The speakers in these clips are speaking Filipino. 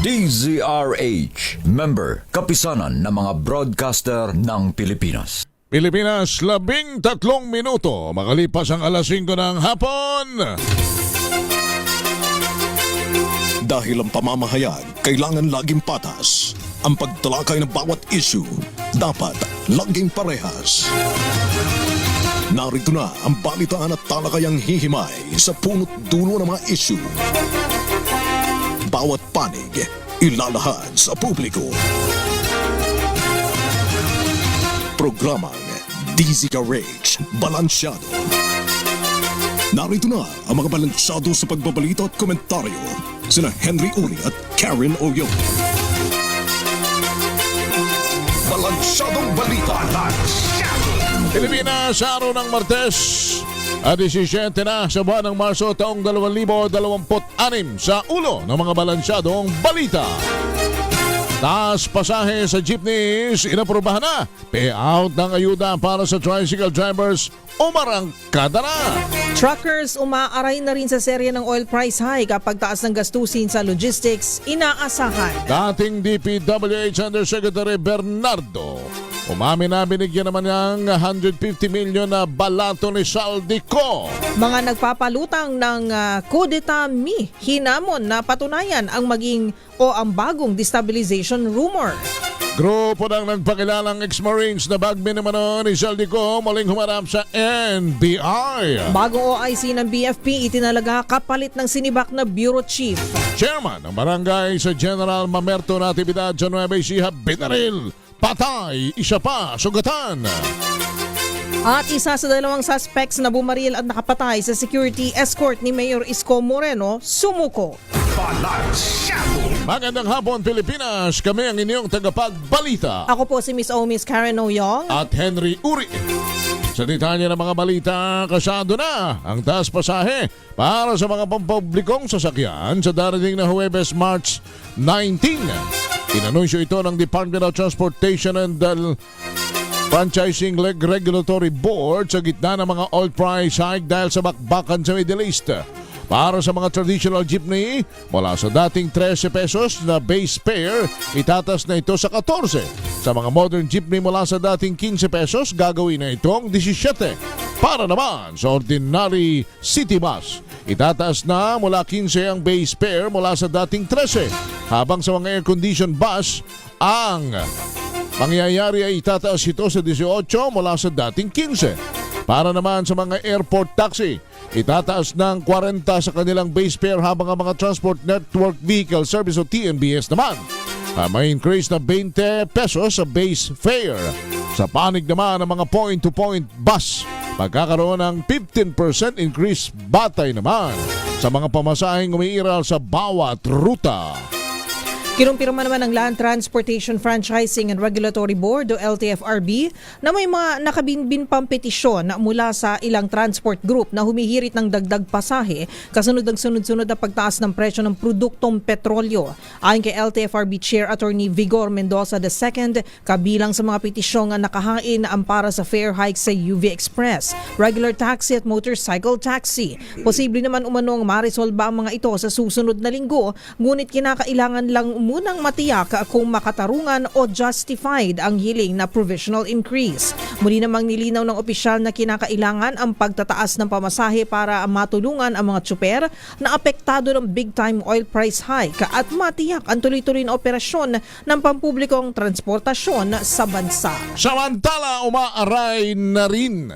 DZRH, member, kapisanan ng mga broadcaster ng Pilipinas. Pilipinas, 13 minuto, makalipas ang alas 5 ng hapon. Dahil ang pamamahayag kailangan laging patas, ang pagtalakay ng bawat issue dapat laging parehas. Narito na ang balitaan at talakayang hihimay sa punot dulo ng mga issue. Bawat panig, ilalahad sa publiko. Programang DZRH Balansyado. Narito na ang mga balansyado sa pagbabalita at komentaryo. Sina Henry Uri at Karen Oyong. Balansyadong Balita. Pilipinas, araw ng Martes, 17 na sa buwan ng Marso taong 2026 sa ulo ng mga balansyadong balita. Taas pasahe sa jeepneys, inaprubahan na. Payout ng ayuda para sa tricycle drivers, umarangkada na. Truckers umaaray na rin sa serye ng oil price hike kapag taas ng gastusin sa logistics, inaasahan. Dating DPWH Undersecretary Bernardo, umamin na binigyan naman ng 150 million na balato ni Saldico. Mga nagpapalutang ng kudeta hinamon na patunayan ang ang bagong destabilization rumor. Grupo ng nagpakilalang ex-Marines na bagme naman ni Saldico muling humarap sa NBI. Bagong OIC ng BFP itinalaga kapalit ng sinibak na Bureau Chief. Chairman ng barangay sa General Mamerto Natividad sa Nueva Ecija, binaril. Patay, isa pa, sugatan. At isa sa dalawang suspects na bumaril at nakapatay sa security escort ni Mayor Isko Moreno, sumuko. Magandang hapon, Pilipinas. Kami ang inyong tagapagbalita. Ako po si Miss Miss Karen Oyong. At Henry Uri. Sa detalye ng mga balita, kasado na ang taas pasahe para sa mga pampublikong sasakyan sa darating na Huwebes, March 19. Inanunsyo ito ng Department of Transportation and Franchising Regulatory Board sa gitna ng mga oil price hike dahil sa bakbakan sa Middle East. Para sa mga traditional jeepney, mula sa dating 13 pesos na base fare, itatas na ito sa 14. Sa mga modern jeepney mula sa dating 15 pesos, gagawin na itong 17. Para naman sa ordinary city bus, itataas na mula 15 ang base fare mula sa dating 13. Habang sa mga air-conditioned bus, ang mangyayari ay itataas ito sa 18 mula sa dating 15. Para naman sa mga airport taxi, itataas ng 40 sa kanilang base fare habang ang mga Transport Network Vehicle Service o TNVS naman may increase na 20 pesos sa base fare. Sa panig naman ng mga point-to-point bus, magkakaroon ng 15% increase batay naman sa mga pamasaheng umiiral sa bawat ruta. Kinumpirma naman ng Land Transportation Franchising and Regulatory Board o LTFRB na may mga nakabinbin pang petisyon mula sa ilang transport group na humihirit ng dagdag pasahe kasunod ng sunod-sunod na pagtaas ng presyo ng produktong petrolyo. Ayon kay LTFRB Chair Attorney Vigor Mendoza II, kabilang sa mga petisyong nakahain ang para sa fare hike sa UV Express, regular taxi at motorcycle taxi. Posible naman umanong maresolba ang mga ito sa susunod na linggo, ngunit kinakailangan lang munang matiyak kung makatarungan o justified ang hiling na provisional increase. Muli namang nilinaw ng opisyal na kinakailangan ang pagtataas ng pamasahe para matulungan ang mga tsuper na apektado ng big-time oil price hike at matiyak ang tuloy-tuloy na operasyon ng pampublikong transportasyon sa bansa. Samantala, umaaray na rin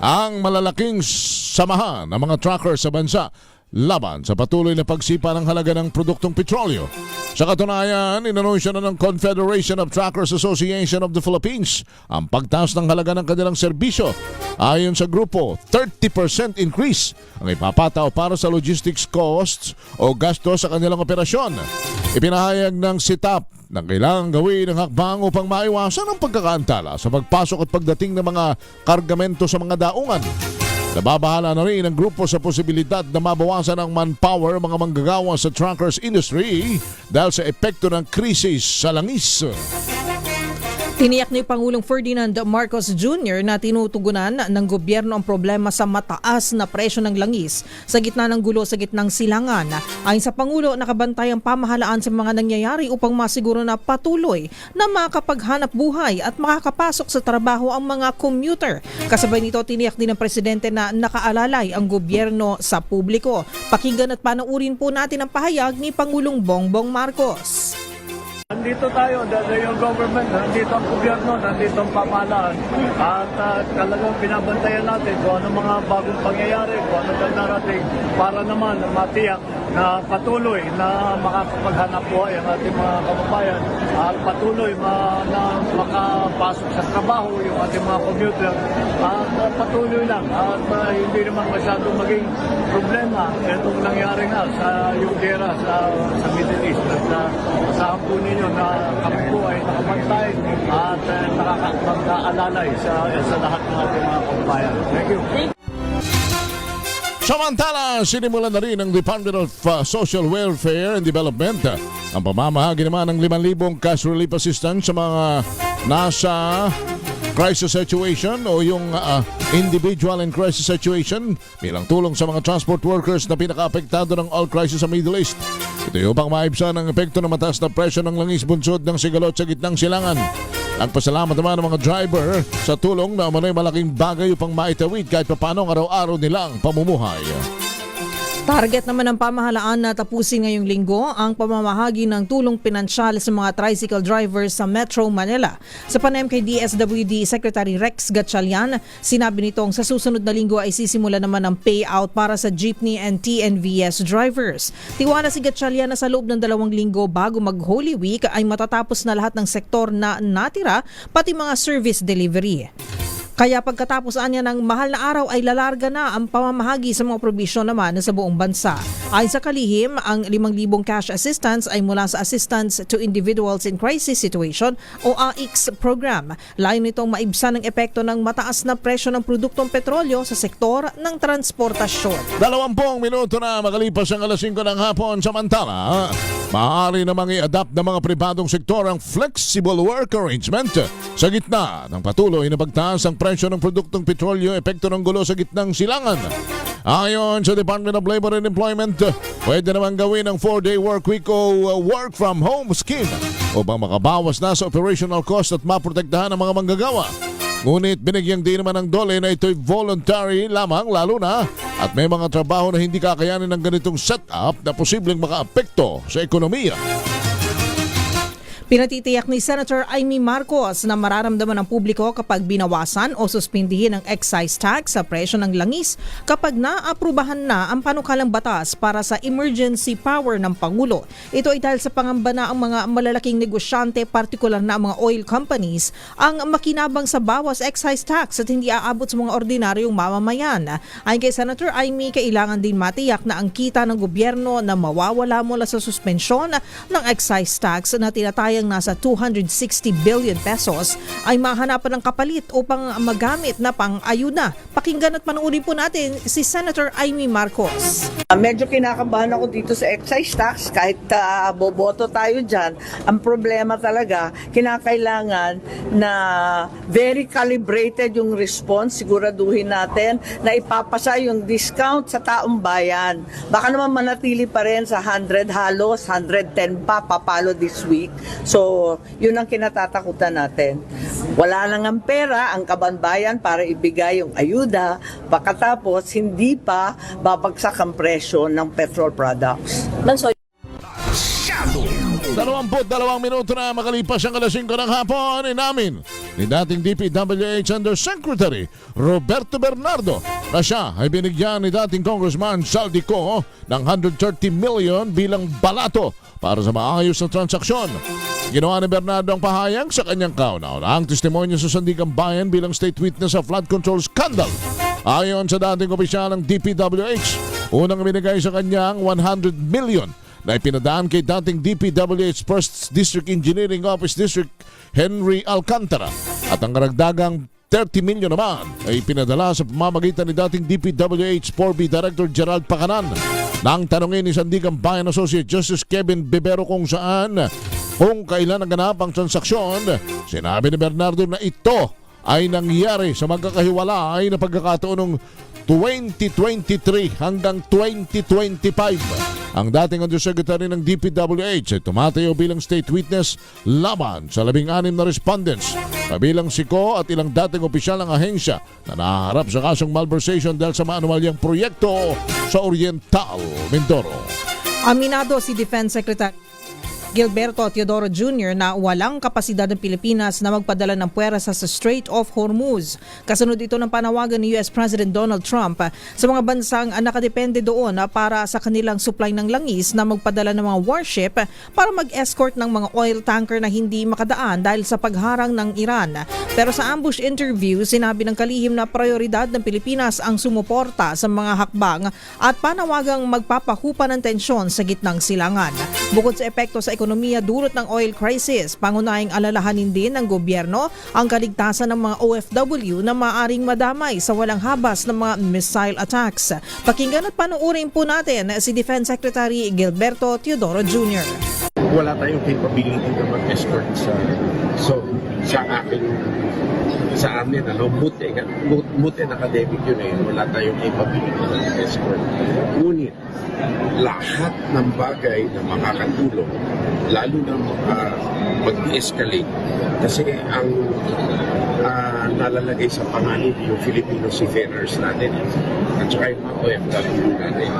ang malalaking samahan ng mga truckers sa bansa laban sa patuloy na pagsipa ng halaga ng produktong petrolyo. Sa katunayan, inanunsyo na ng Confederation of Truckers Association of the Philippines ang pagtaas ng halaga ng kanilang serbisyo. Ayon sa grupo, 30% increase ang ipapataw para sa logistics costs o gasto sa kanilang operasyon. Ipinahayag ng SITAP na kailangan gawin ng hakbang upang maiwasan ang pagkakaantala sa pagpasok at pagdating ng mga kargamento sa mga daungan. Nababahala na rin ang grupo sa posibilidad na mabawasan ang manpower mga manggagawa sa truckers industry dahil sa epekto ng krisis sa langis. Tiniyak ni Pangulong Ferdinand Marcos Jr. na tinutugunan ng gobyerno ang problema sa mataas na presyo ng langis sa gitna ng gulo sa gitnang silangan. Ayon sa Pangulo, nakabantay ang pamahalaan sa mga nangyayari upang masiguro na patuloy na makakapaghanap buhay at makakapasok sa trabaho ang mga commuter. Kasabay nito, tiniyak din ng Presidente na nakaalalay ang gobyerno sa publiko. Pakinggan at panoorin po natin ang pahayag ni Pangulong Bongbong Marcos. Nandito tayo, yung government, nandito ang gobyerno, nandito ang pamahalaan. At talagang binabantayan natin kung ano mga bagong pangyayari, kung ano ang darating para naman matiyak na patuloy na makakapaghanap buhay ang ating mga kababayan at patuloy na makapasok sa trabaho yung ating mga commuter at patuloy lang at hindi naman masyadong maging problema itong nangyari nga sa yung gera sa Middle East at sa po ninyo na kami po ay nakabantay at nakakapag-aalalay sa lahat ng ating mga kababayan. Thank you. Samantala, sinimulan na rin ng Department of Social Welfare and Development ang pamamahagi naman ng 5,000 cash relief assistance sa mga nasa crisis situation o yung individual and crisis situation bilang tulong sa mga transport workers na pinaka-apektado ng all crisis sa Middle East. Ito yung upang maibsan ang epekto ng mataas na presyo ng langis bunsod ng sigalot sa gitnang silangan. Nagpasalamat naman ng mga driver sa tulong na umano'y malaking bagay upang maitawid kahit papaano ang araw-araw nilang pamumuhay. Target naman ng pamahalaan na tapusin ngayong linggo ang pamamahagi ng tulong pinansyal sa mga tricycle drivers sa Metro Manila. Sa panayam kay DSWD Secretary Rex Gatchalian, sinabi nitong sa susunod na linggo ay sisimula naman ang payout para sa jeepney and TNVS drivers. Tiwala si Gatchalian na sa loob ng 2 linggo bago mag-Holy Week ay matatapos na lahat ng sektor na natira, pati mga service delivery. Kaya pagkatapos niya ng mahal na araw ay lalarga na ang pamamahagi sa mga probisyon naman sa buong bansa. Ayon sa kalihim, ang 5,000 cash assistance ay mula sa Assistance to Individuals in Crisis Situation o AICS program. Layo nitong maibsan ang epekto ng mataas na presyo ng produktong petrolyo sa sektor ng transportasyon. 20 minuto na makalipas ang alas 5 ng hapon. Samantala, maaari namang i-adapt ng mga pribadong sektor ang flexible work arrangement sa gitna ng patuloy na pagtaas ang presyo ng produktong petrolyo, epekto ng gulo sa gitnang silangan. Ayon sa Department of Labor and Employment, pwede naman gawin ang 4-day work week o work from home scheme upang makabawas na sa operational cost at maprotektahan ang mga manggagawa. Ngunit binigyang din naman ng DOLE na ito'y voluntary lamang, lalo na at may mga trabaho na hindi kakayanin ng ganitong setup na posibleng makaapekto sa ekonomiya. Pinatitiyak ni Senator Amy Marcos na mararamdaman ng publiko kapag binawasan o suspindihin ang excise tax sa presyo ng langis kapag naaprubahan na ang panukalang batas para sa emergency power ng Pangulo. Ito ay dahil sa pangamba na ang mga malalaking negosyante, partikular na mga oil companies, ang makinabang sa bawas excise tax at hindi aabot sa mga ordinaryong mamamayan. Ayon kay Senator Amy, kailangan din matiyak na ang kita ng gobyerno na mawawala mula sa suspensyon ng excise tax na tinatayang nasa 260 billion pesos ay mahanapan ng kapalit upang magamit na pang-ayuda. Pakinggan at panoorin po natin si Senator Amy Marcos. Medyo kinakabahan ako dito sa excise tax kahit boboto tayo dyan. Ang problema talaga, kinakailangan na very calibrated yung response. Siguraduhin natin na ipapasa yung discount sa taong bayan. Baka naman manatili pa rin sa 100 halos, 110 pa papalo this week. So, yun ang kinatatakutan natin. Wala lang ang pera, ang kabanbayan para ibigay yung ayuda, pagkatapos hindi pa babagsak ang presyo ng petrol products. 22 minuto na makalipas ang alas 5 ng hapon, inamin ni dating DPWH Undersecretary Roberto Bernardo na siya ay binigyan ni dating Congressman Saldico ng 130 million bilang balato para sa maayos na transaksyon. Ginawa ni Bernardo ang pahayag sa kanyang kauna-unahang testimonya sa Sandigan Bayan bilang state witness sa flood control scandal. Ayon sa dating opisyal ng DPWH, unang binigay sa kanyang 100 million na ipinadaan kay dating DPWH First District Engineering Office District Henry Alcantara at ang karagdagang 30 million naman ay pinadala sa pamamagitan ni dating DPWH 4B Director Gerald Pacanan. Nang tanongin ni Sandigan Bayan Associate Justice Kevin Bebero kung saan kung kailan naganap ang transaksyon. Sinabi ni Bernardo na ito ay nangyari sa magkakahiwalay na pagkakataon ng 2023 hanggang 2025. Ang dating undersecretary ng DPWH ay tumatayo bilang state witness laban sa 16 na respondents, kabilang si Ko at ilang dating opisyal ng ahensya na naharap sa kasong malversation dahil sa maanumalyang proyekto sa Oriental, Mindoro. Aminado si Defense Secretary Gilberto Teodoro Jr. na walang kapasidad ng Pilipinas na magpadala ng puwersa sa Strait of Hormuz. Kasunod ito ng panawagan ni US President Donald Trump sa mga bansang nakadepende doon para sa kanilang supply ng langis na magpadala ng mga warship para mag-escort ng mga oil tanker na hindi makadaan dahil sa pagharang ng Iran. Pero sa ambush interview, sinabi ng kalihim na prioridad ng Pilipinas ang sumuporta sa mga hakbang at panawagang magpapahupa ng tensyon sa gitnang silangan. Bukod sa epekto sa ekonomiya dulot ng oil crisis, pangunahing alalahanin din ng gobyerno ang kaligtasan ng mga OFW na maaring madamay sa walang habas ng mga missile attacks. Pakinggan at panuurin po natin si Defense Secretary Gilberto Teodoro Jr. Wala tayong capability na mag-escort sa amin, buti na academic yun wala tayong capability na mag-escort. Ngunit, lahat ng bagay na makakatulong, lalo na mag-escalate, kasi ang nalalagay sa panganib yung Filipino seafarers natin at saka yung mga OFW natin.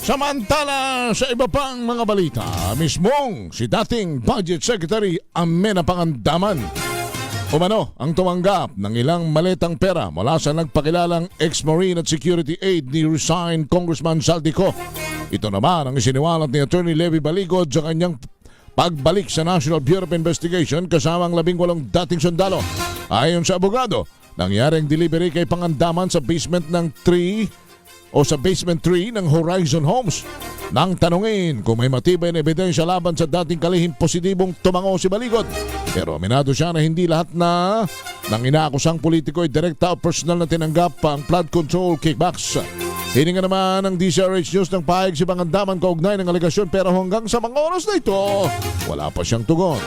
Samantala, sa iba pang mga balita, mismong si dating Budget Secretary Amena Pangandaman umano ang tumanggap ng ilang maletang pera mula sa nagpakilalang ex-Marine at security aide ni resigned Congressman Saldico. Ito naman ang isiniwalat ni Attorney Levy Baligod sa kanyang pagbalik sa National Bureau of Investigation kasama ang 18 dating sundalo. Ayon sa abogado, nangyari ang delivery kay Pangandaman sa basement 3 ng Horizon Homes. Nang tanungin kung may matibay na ebidensya laban sa dating kalihim positibong tumango si Baligod. Pero aminado siya na hindi lahat na ng inaakusang politiko ay direkta o personal na tinanggap ang flood control kickbacks. Hininga naman ng DCRH News ng pahayag si Pangandaman kaugnay ng alegasyon pero hanggang sa mga oras na ito, wala pa siyang tugon.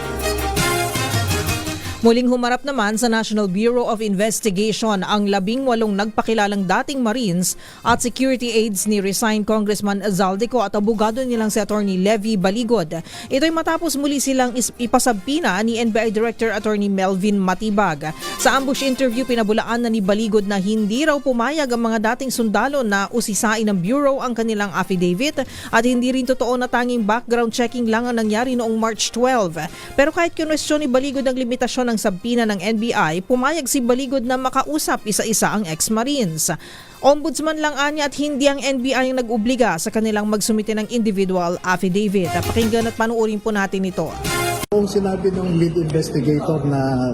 Muling humarap naman sa National Bureau of Investigation ang 18 nagpakilalang dating Marines at security aides ni resigned Congressman Zaldico at abogado nilang si Attorney Levy Baligod. Ito'y matapos muli silang ipasabpina ni NBI Director Attorney Melvin Matibag. Sa ambush interview, pinabulaan na ni Baligod na hindi raw pumayag ang mga dating sundalo na usisain ng Bureau ang kanilang affidavit at hindi rin totoo na tanging background checking lang ang nangyari noong March 12. Pero kahit kinwestiyon ni Baligod ang limitasyon ng sabpina ng NBI, pumayag si Baligod na makausap isa-isa ang ex-Marines. Ombudsman lang anya at hindi ang NBI ang nag-obliga sa kanilang magsumite ng individual affidavit. Pakinggan at panuorin po natin ito. Kung sinabi ng lead investigator na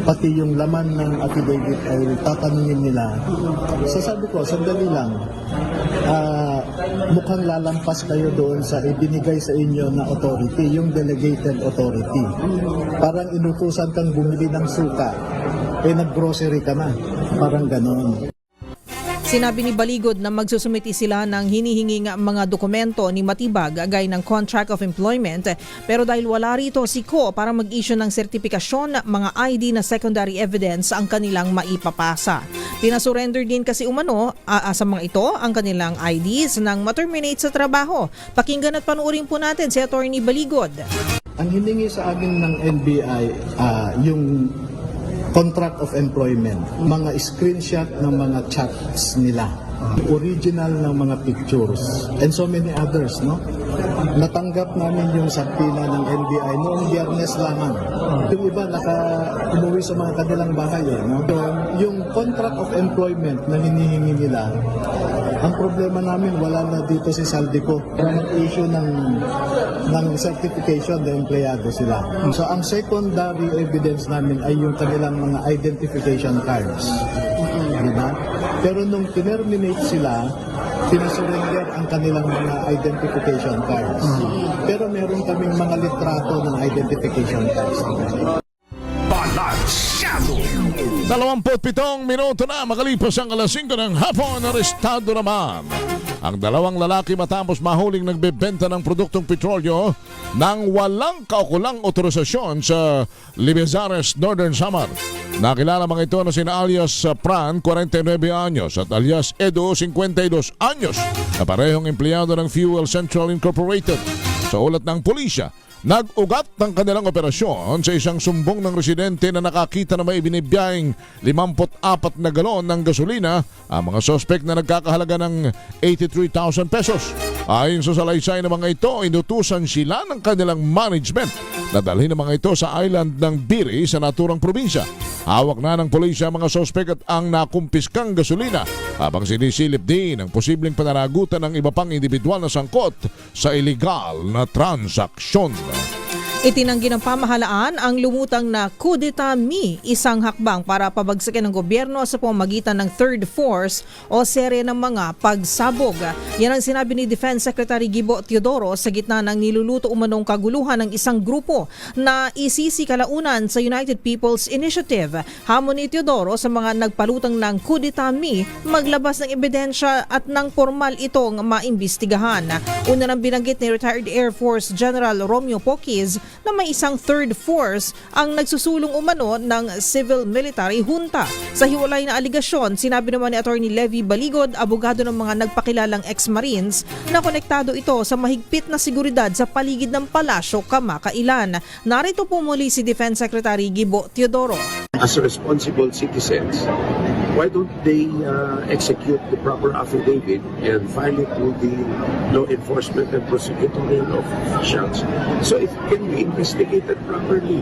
pati yung laman ng affidavit ay tatanungin nila, sasabi ko, sandali lang, mukhang lalampas kayo doon sa ibinigay sa inyo na authority, yung delegated authority. Parang inutusan kang bumili ng suka, nag-grocery ka na, parang ganoon. Sinabi ni Baligod na magsusumiti sila ng hinihinging mga dokumento ni Matibag gaya ng contract of employment pero dahil wala rito si Ko para mag-issue ng sertifikasyon, mga ID na secondary evidence ang kanilang maipapasa. Pinasurrender din kasi umano sa mga ito ang kanilang IDs nang ma-terminate sa trabaho. Pakinggan at panuorin po natin si Attorney Baligod. Ang hiningi sa akin ng NBI, yung contract of employment, mga screenshot ng mga chats nila, original ng mga pictures, and so many others, no? Natanggap namin yung sabpina ng NBI noong Biyernes lamang. Yung iba umuwi sa mga kanilang bahay, no? Yung contract of employment na hinihingi nila, ang problema namin, wala na dito si Saldico para mag-issue ng certification na empleyado sila. So ang secondary evidence namin ay yung kanilang mga identification cards. Diba? Pero nung terminate sila, pinasurrender ang kanilang mga identification cards. Pero meron kaming mga litrato ng identification cards. 27 minuto na makalipas ang alas 5 ng hapon, arestado naman ang dalawang lalaki matapos mahuling nagbebenta ng produktong petrolyo nang walang kaukulang otorisasyon sa Libezares, Northern Samar. Nakilala mga ito na sina alias Pran, 49 anyos at alias Edo, 52 anyos na parehong empleyado ng Fuel Central Incorporated. Sa ulat ng pulisya, nag-ugat ng kanilang operasyon sa isang sumbong ng residente na nakakita na may binibiyahing 54 na galon ng gasolina ang mga sospek na nagkakahalaga ng 83,000 pesos. Ayon sa salaysay ng mga ito, inutusan sila ng kanilang management na dalhin ang mga ito sa island ng Biri sa naturang probinsya. Hawak na ng pulisya ang mga sospek at ang nakumpiskang gasolina habang sinisilip din ang posibleng pananagutan ng iba pang individual na sangkot sa illegal na transaksyon. Itinanggi ng pamahalaan ang lumutang na coup d'etat mi, isang hakbang para pabagsakin ng gobyerno sa pamamagitan ng third force o serye ng mga pagsabog. Yan ang sinabi ni Defense Secretary Gibo Teodoro sa gitna ng niluluto umanong kaguluhan ng isang grupo na isisikalaunan sa United People's Initiative. Hamon ni Teodoro sa mga nagpalutang ng coup d'etat mi maglabas ng ebidensya at ng formal itong maimbestigahan. Una nang binanggit ni retired Air Force General Romeo Poquiz na may isang third force ang nagsusulong umano ng civil-military junta. Sa hiwalay na aligasyon, sinabi naman ni Attorney Levy Baligod, abogado ng mga nagpakilalang ex-Marines, na konektado ito sa mahigpit na seguridad sa paligid ng palasyo kamakailan. Narito po muli si Defense Secretary Gibo Teodoro. As responsible citizens, why don't they execute the proper affidavit and file it with the law enforcement and prosecutorial officials so it can be investigated properly?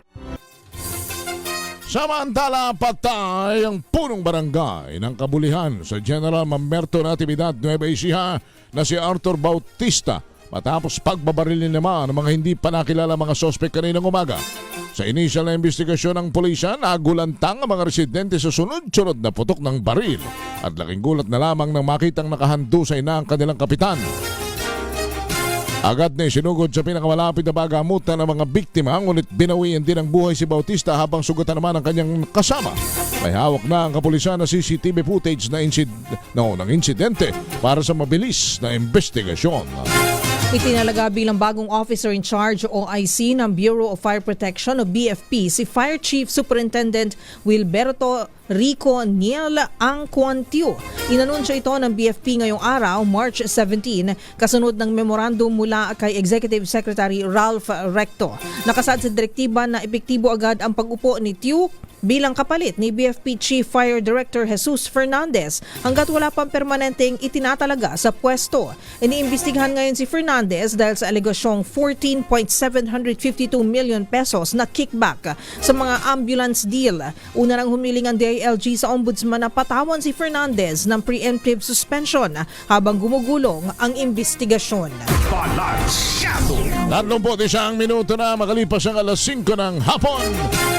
Samantala, patay ang punong barangay ng Kabulihan sa General Mamberto Natividad, Nueva Ecija na si Arthur Bautista matapos pagbabarilin naman ng mga hindi pa nakilala mga sospek kaninang umaga. Sa initial na investigasyon ng pulisya, nagulantang ang mga residente sa sunod-sunod na putok ng baril at laking gulat na lamang nang makitang nakahandusay na ang kanilang kapitan. Agad na sinugod sa pinakamalapit na bagamutan ng mga biktima, ngunit binawian din ang buhay si Bautista habang sugatan naman ang kanyang kasama. May hawak na ang kapulisan na CCTV footage ng insidente para sa mabilis na investigasyon. Itinalaga bilang bagong officer in charge o OIC ng Bureau of Fire Protection o BFP si Fire Chief Superintendent Wilberto Rico Niel Angquantio. Inanunsyo ito ng BFP ngayong araw, March 17, kasunod ng memorandum mula kay Executive Secretary Ralph Recto. Nakasad sa direktiba na epektibo agad ang pag-upo ni Tiu bilang kapalit ni BFP Chief Fire Director Jesus Fernandez hanggat wala pang permanenteng itinatalaga sa pwesto. Iniimbestigahan ngayon si Fernandez dahil sa alegasyong 14.752 million pesos na kickback sa mga ambulance deal. Una nang humiling ang DILG sa ombudsman na patawan si Fernandez ng preemptive suspension habang gumugulong ang investigasyon. 31 minuto na makalipas ang alas 5 ng hapon.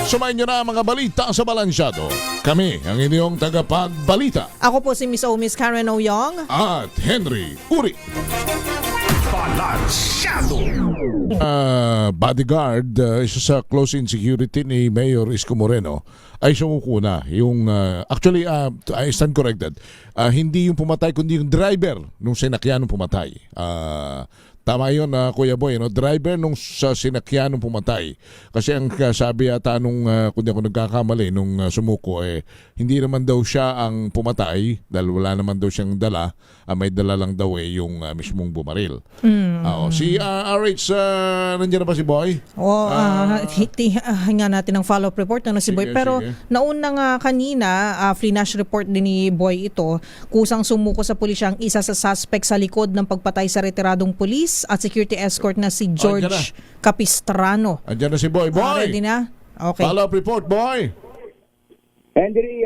Sumayin nyo na mga balita sa Balansyado. Kami ang inyong tagapagbalita. Ako po si Miss Miss Karen Oyong. At Henry Uri. Bodyguard, isa sa close-in security ni Mayor Isko Moreno ay sumuko na. Actually, I stand corrected. Hindi yung pumatay, kundi yung driver nung sinakyan nung pumatay. Tama yun, Kuya Boy, driver nung sa sinakyan nung pumatay. Kasi ang sabi yata nung, kung di ako nagkakamali, nung sumuko, hindi naman daw siya ang pumatay dahil wala naman daw siyang dala. May dala lang daw yung mismong bumaril. Si RH, nandiyan na ba si Boy? Hinga natin ng follow-up report na si Boy. Pero nauna nga kanina, free-nash report din ni Boy ito, kusang sumuko sa pulisya ang isa sa suspect sa likod ng pagpatay sa retiradong pulis at security escort na si George Capistrano. Andiyan na si Boy. Boy! Ready na? Okay. Follow-up report, Boy! Henry,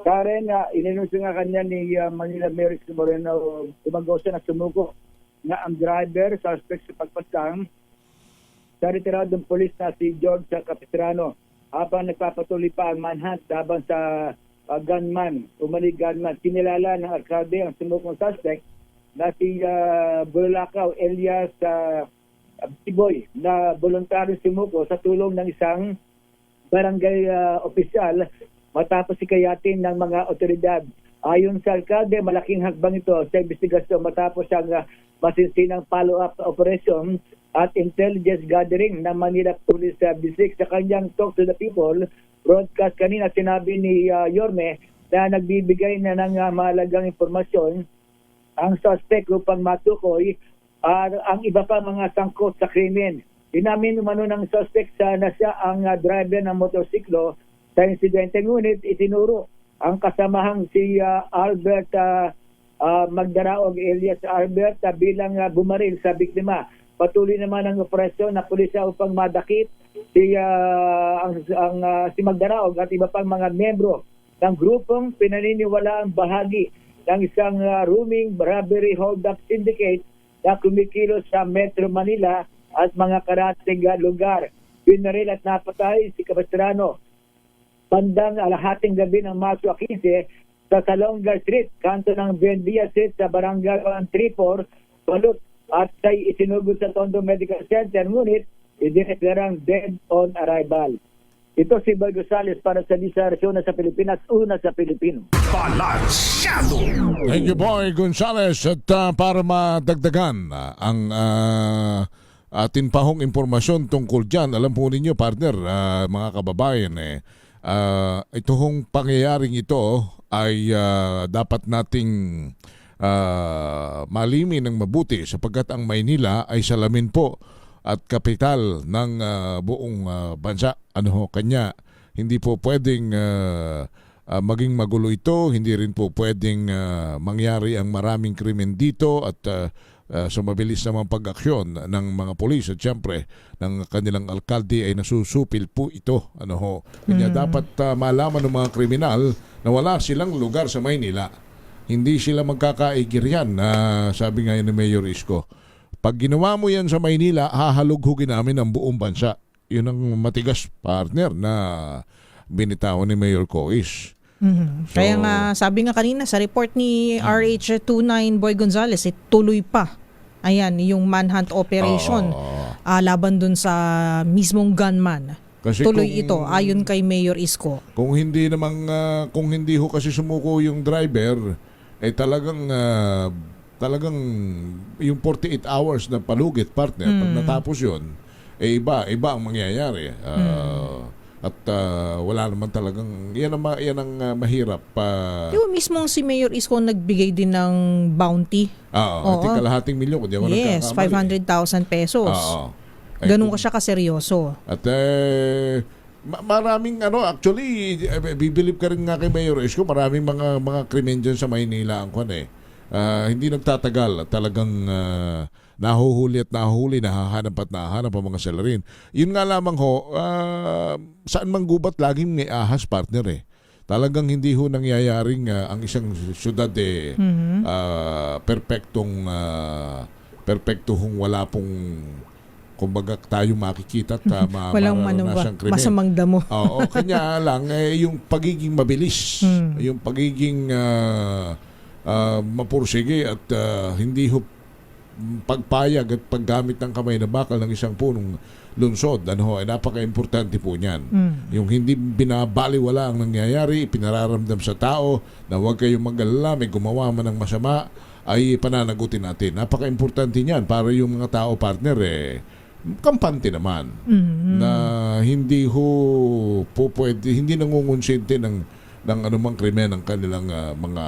Karen, ininunsyo nga kanya ni Manila Mayor Isko Moreno, tumagaw siya na sumuko na ang driver, suspect sa pagpasang sa retiradong polis na si George Capistrano habang nagpapatuloy pa ang manhunt laban sa gunman, umalig gunman. Kinilala ng alkalde ang sumukong suspect na si Bulacao Elias Tiboy na voluntaryo sumuko sa tulong ng isang barangay opisyal matapos sikayatin ng mga otoridad. Ayon sa alkalde, malaking hakbang ito sa investigasyon matapos ang masinsinang follow-up operation at intelligence gathering ng Manila Police District. Sa kanyang Talk to the People broadcast kanina, sinabi ni Yorme na nagbibigay na ng mahalagang impormasyon ang suspect upang matukoy ang iba pa mga sangkot sa krimen. Inamin umano ng suspect na siya ang driver ng motorsiklo sa insidente, ngunit itinuro ang kasamahang si Albert Magdaraog alias Albert bilang bumaril sa biktima. Patuloy naman ang operasyon na pulisya upang madakip si Magdaraog at iba pang mga membro ng grupong pinaniniwalaang bahagi ng isang rooming robbery hold-up syndicate na kumikilos sa Metro Manila at mga karating lugar. Binaril at napatay si Capistrano bandang alahating gabi ng Marso 15 sa Salonga Street, kanto ng Buendia Street sa Barangay 134, Balut, at ay isinugod sa Tondo Medical Center, ngunit idineklarang dead on arrival. Ito si Boy Gonzales para sa Disarasyon sa Pilipinas, una sa Pilipino. Thank you, Boy Gonzales. At para madagdagan ang atin pahong impormasyon tungkol dyan, alam po ninyo, partner, mga kababayan, ito hong pangyayaring ito ay dapat nating malimin ng mabuti sapagkat ang Maynila ay salamin po at kapital ng buong bansa. Kanya hindi po pwedeng maging magulo ito, hindi rin po pwedeng mangyari ang maraming krimen dito at sa mabilis namang pag-aksyon ng mga polis at siyempre ng kanilang alkalde ay nasusupil po ito. Kanya dapat malaman ng mga kriminal na wala silang lugar sa Maynila. Hindi sila magkakaigir yan, sabi nga ni Mayor Isko. Pag ginawa mo yan sa Maynila, hahalughugin namin ang buong bansa. Yun ang matigas, partner, na binitawan ni Mayor Cois. Kaya nga, sabi nga kanina sa report ni RH29 Boy Gonzales, tuloy pa. Ayan, yung manhunt operation laban dun sa mismong gunman. Kasi tuloy ito, ayon kay Mayor Isko. Kung hindi ho kasi sumuko yung driver, talagang yung 48 hours na palugit, partner, pag natapos yun, iba ang mangyayari. At wala naman talagang yan ang mahirap. Yung mismong si Mayor Isko nagbigay din ng bounty. Oo. Kalahating milyon. Yes, 500,000 pesos. Ganun ka siya kaseryoso. At maraming actually, bibilib ka rin nga kay Mayor Isko, maraming mga krimen dyan sa Maynila ang hindi nagtatagal at talagang nahuhuli, nahahanap ang mga salarin. Yun nga lamang saan mang gubat laging may ahas, partner Talagang hindi ho nangyayaring ang isang syudad perpektong wala pong kumbaga tayo makikita at walang krimen. masamang damo. Oo, kanya lang yung pagiging mabilis, yung pagiging mapursige at hindi ho pagpayag at paggamit ng kamay na bakal ng isang punong lungsod, napaka-importante po niyan. Yung hindi binabaliwala ang nangyayari, pinararamdam sa tao na huwag kayong mag-alala, may gumawa man ng masama, ay pananagutin natin. Napaka-importante niyan para yung mga tao, partner, kampante naman. Na hindi nangungonsente ng anumang krimen ng kanilang mga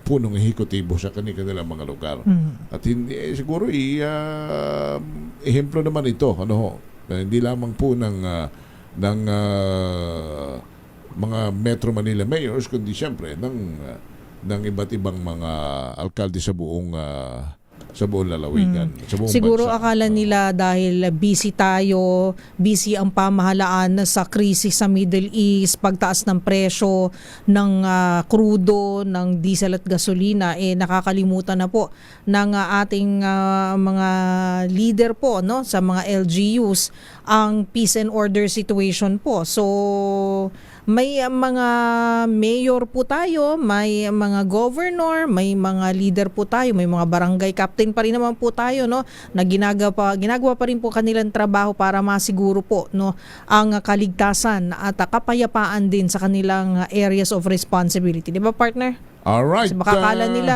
punong ehekutibo sa kanilang mga lugar. At siguro ehemplo naman ito, hindi lamang po ng mga Metro Manila mayors, kundi siyempre ng iba't ibang mga alkalde sa buong lalawigan. Sa buong siguro bansa. akala nila dahil busy ang pamahalaan sa krisis sa Middle East, pagtaas ng presyo ng krudo, ng diesel at gasolina, nakakalimutan na po ng ating mga leader po sa mga LGUs ang peace and order situation po. So may mga mayor po tayo, may mga governor, may mga leader po tayo, may mga barangay captain pa rin naman po tayo na ginagawa pa rin po kanilang trabaho para masiguro po ang kaligtasan at kapayapaan din sa kanilang areas of responsibility. Di ba, partner? Alright. Kasi baka akala nila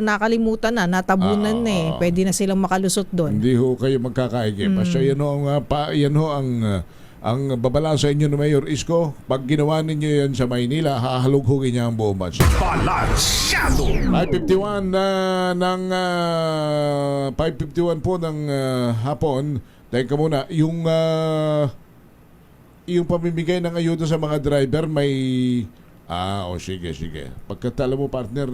nakalimutan na, natabunan na eh. Pwede na silang makalusot doon. Hindi ho kayo magkakaigip. Basta yan ho ang babala sa inyo ng Mayor Isko. Pag ginawa ninyo yan sa Maynila, hahalughugin niya ang buong bansa. Balansyado! 5:51 po ng hapon. Teka muna, yung pamimigay ng ayuda sa mga driver may sige. Pagkatala mo partner,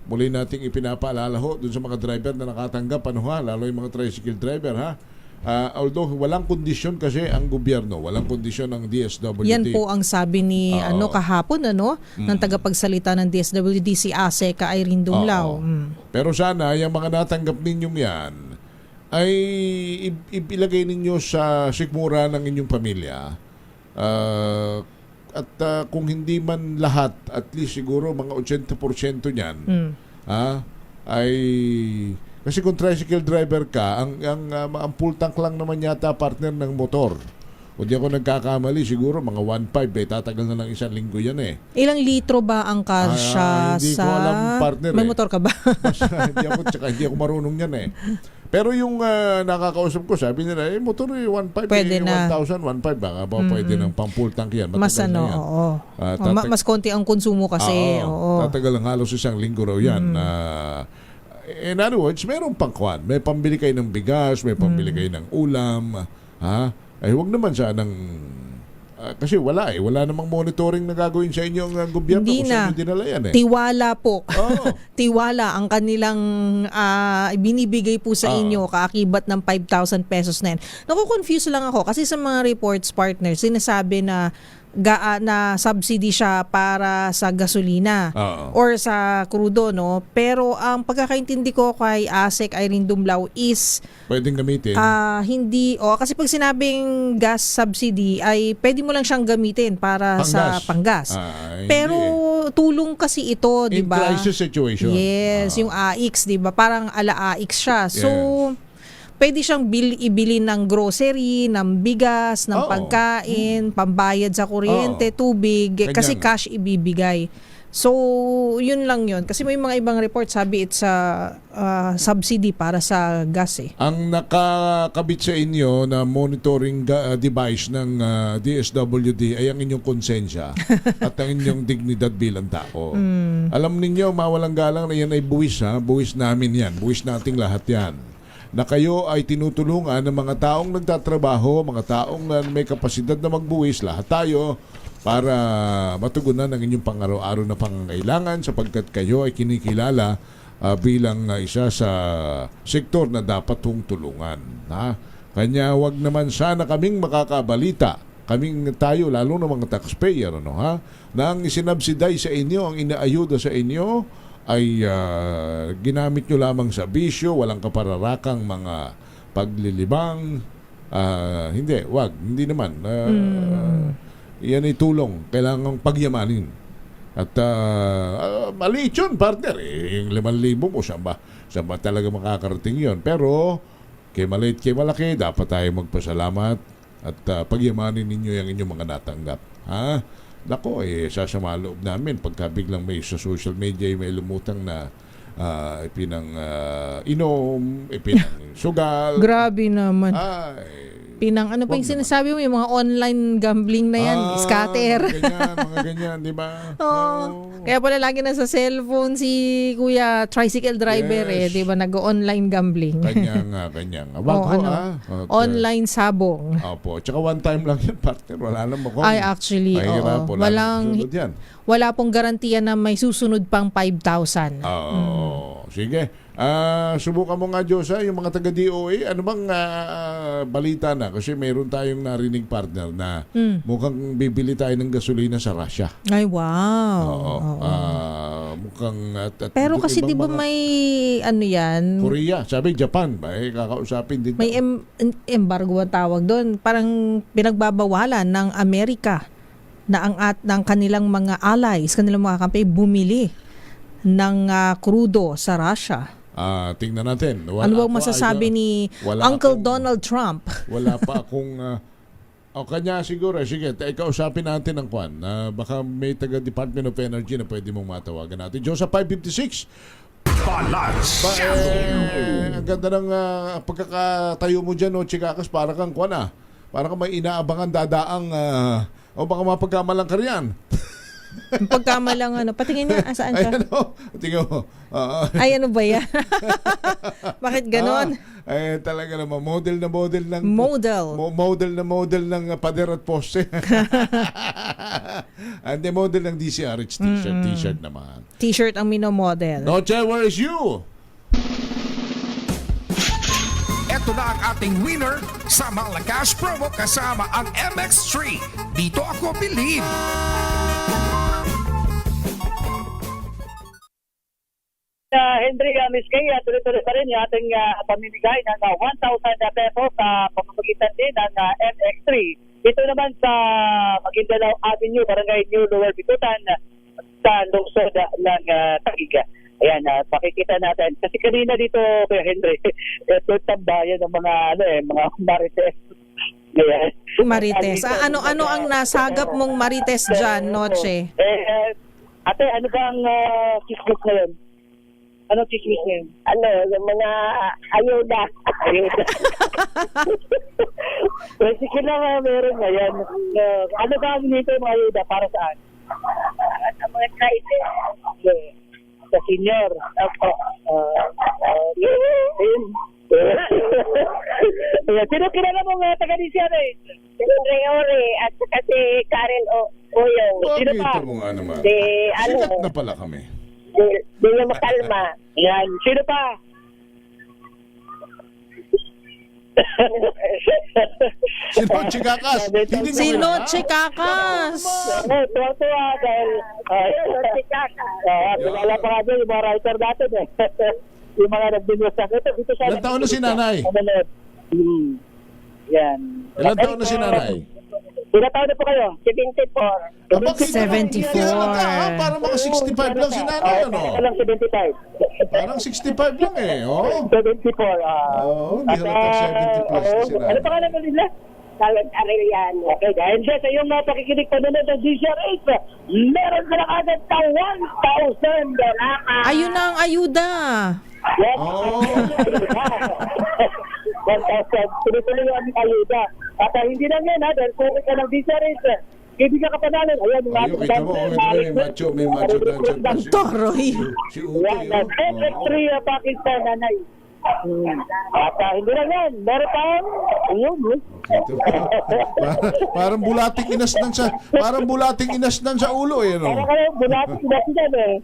muli nating ipinapaalala ho dun sa mga driver na nakatanggap, lalo yung mga tricycle driver although walang kondisyon kasi ang gobyerno, walang kondisyon ang DSWD. Yan po ang sabi ni kahapon ng tagapagsalita ng DSWD si ASEC Irene Dumlao. Pero sana yung mga natanggap ninyong yan ay ilagay ninyo sa sikmura ng inyong pamilya. At kung hindi man lahat, at least siguro mga 80% niyan ay kasi kung tricycle driver ka, ang full tank lang naman yata partner ng motor. Kung di ako nagkakamali, siguro mga 1.5 tatagal na lang isang linggo yan eh. Ilang litro ba ang kasya hindi sa... ko alam, partner. May motor ka ba? hindi ako marunong yan eh. Pero yung nakakausap ko, sabi nila, motor 1.5, pwede na. 1,000, 1.5, baka ba pwede ng pang full tank yan. Mas Matagal na yan. mas konti ang konsumo kasi. Tatagal ng halos isang linggo raw yan. In other words, mayroong pangkuan. May pambili kayo ng bigas, may pambili kayo ng ulam. Ay huwag naman sanang... kasi wala namang monitoring na gagawin sa inyo ang gobyerno. Hindi kung na. saan nyo dinala yan eh. Tiwala po. Tiwala ang kanilang binibigay po sa inyo, kaakibat ng 5,000 pesos na yan. Naku-confuse lang ako kasi sa mga reports partners, sinasabi na na subsidy siya para sa gasolina or sa krudo, no? Pero ang pagkakaintindi ko kay ASEC Irene Dumlao is pwedeng gamitin. Hindi, kasi pag sinabing gas subsidy ay pwede mo lang siyang gamitin para sa panggas. Pero tulong kasi ito, di ba? In crisis situation. Yes, yung AIX, di ba? Parang ala AIX siya. So, pwede siyang ibili ng grocery, ng bigas, ng pagkain, pambayad sa kuryente, tubig, kasi cash ibibigay. So, yun lang yun. Kasi may mga ibang report, sabi it's a subsidy para sa gas eh. Ang nakakabit sa inyo na monitoring device ng DSWD ay ang inyong konsensya at ang inyong dignidad bilang tao. Alam ninyo, mawalang galang na yan ay buwis buwis namin yan, buwis nating lahat yan. Na kayo ay tinutulungan ng mga taong nagtatrabaho, mga taong may kapasidad na magbuwis, lahat tayo, para matugunan ang inyong pang-araw-araw na pangangailangan sapagkat kayo ay kinikilala bilang isa sa sektor na dapat hong tulungan. Kanya wag naman sana kaming makakabalita, kaming tayo, lalo na mga taxpayer, na ang isinubsidize sa inyo, ang inaayuda sa inyo, ay ginamit nyo lamang sa bisyo, walang kapararakang mga paglilibang. Hindi naman. Yan ay tulong, kailangang pagyamanin. At maliit yun, partner. Yung 5,000 mo, saan ba talaga makakarating yun? Pero, kay maliit, kay malaki, dapat tayo magpasalamat at pagyamanin ninyo yung inyong mga natanggap. Nako, sasama loob namin pagka biglang may sa social media may lumutang na ipinang inom, ipinang sugal. Grabe naman. Pinang ano pa yung naman. sinasabi mo, yung mga online gambling na yan, scatter. Mga ganyan, di ba? Kaya pala lagi na sa cellphone si Kuya Tricycle Driver di ba, nag-online gambling. Kanya nga. Wag online sabong. Opo, tsaka one time lang yan, partner. Wala naman ako. Ay, actually, wala pong garantiya na may susunod pang 5,000. Sige. Subukan mo nga, Diyosa, yung mga taga-DOA, ano bang balita na? Kasi mayroon tayong narinig, partner, na mukhang bibili tayo ng gasolina sa Russia. Ay, wow. Mukhang... Pero kasi di ba may ano yan? Korea, sabi Japan, kakausapin din. May embargo ang tawag doon. Parang pinagbabawalan ng Amerika na ng kanilang mga allies, kanilang mga kampi, bumili ng krudo sa Russia. Tingnan natin. Ano bang masasabi ni Uncle Donald Trump? Wala pa akong O kanya siguro, sige, kausapin natin ang kwan. Baka may taga Department of Energy na pwede mong matawagan natin. Diyo sa 556. Balance. Ang ganda ng pagkakatayo mo dyan, no, Chikakas, para kang kwan Para kang may inaabangan dadaang o baka mapagkamalang ka riyan. Pagkamalang patingin nga, saan ka? Ayan o, tingnan mo. Ay, ano ba yan? Bakit ganon? Talaga naman, model na model ng... model ng pader at poste. And the model ng DCRH t-shirt naman. T-shirt ang minomodel. Noche, where is you? Ito na ang ating winner sa Malakas promo kasama ang MX3. Dito ako believe. Henry, Miss Kay, tuloy-tuloy pa rin yung ating pamimigay ng 1,000 pesos sa pamamagitan din ng MX3. Ito naman sa Maguindanao Avenue, Barangay New Lower Bikutan sa lungsod ng Taguig. Ayan, pakikita natin. Kasi kanina dito, Kuya Henry, ito tambayan ng mga, mga marites. Ayan. Marites. Ano ang nasagap mong marites dyan, Noche? Ate, ano bang chismis ngayon? Ano chismis ngayon? Yung mga ayuda. Sige lang, meron ngayon. Ano ba ang nito yung mga ayuda? Para saan? Sa mga kaitin. Sa senior. Sino kilala mong taga-DCR eh? Si Ore at saka si Karen Oyong. Sino pa? Ito mo nga naman. Si Sikat na pala kami. Di niya makalma. Yan. Sino pa? Sino Chikakas? Hindi Si mo kilala? Noche Kakas. Tuwa-tuwa dahil kilala pa nga doon yung mga writer natin eh. Yung mga nagbinuwas sa ito. Ilang taon na si nanay? Yan. Ilang taon na si nanay? Ilang taon na po kayo? 74. Aba, 74. Parang mga 65 lang si nanay, ano? Lang 75. Parang 65 lang eh, oh. 74. Hindi halatang 70 plus na si nanay. Ano pa ka naman nila? Talent Arellano. Okay, dahil dyan sa iyong pakikinig pa nunod ng DCR8, meron ka lang agad na 1,000 dollars. Ayun na ang ayuda. Yes. Oh. 1,000. Tuloy-tuloy yung aming ayuda. At hindi lang yan, dahil kung ka ng DCR8, kaibigan ka pa namin. Ayan, yung Ayun, kita mo, may macho dyan pa si Toroy. Utoy. Yan, MX3 Pakistan, nanay. At hindi lang yan, meron pa Ito. Parang bulating inasnan sa ulo eh, no? Parang kayo, bunati sila dyan eh.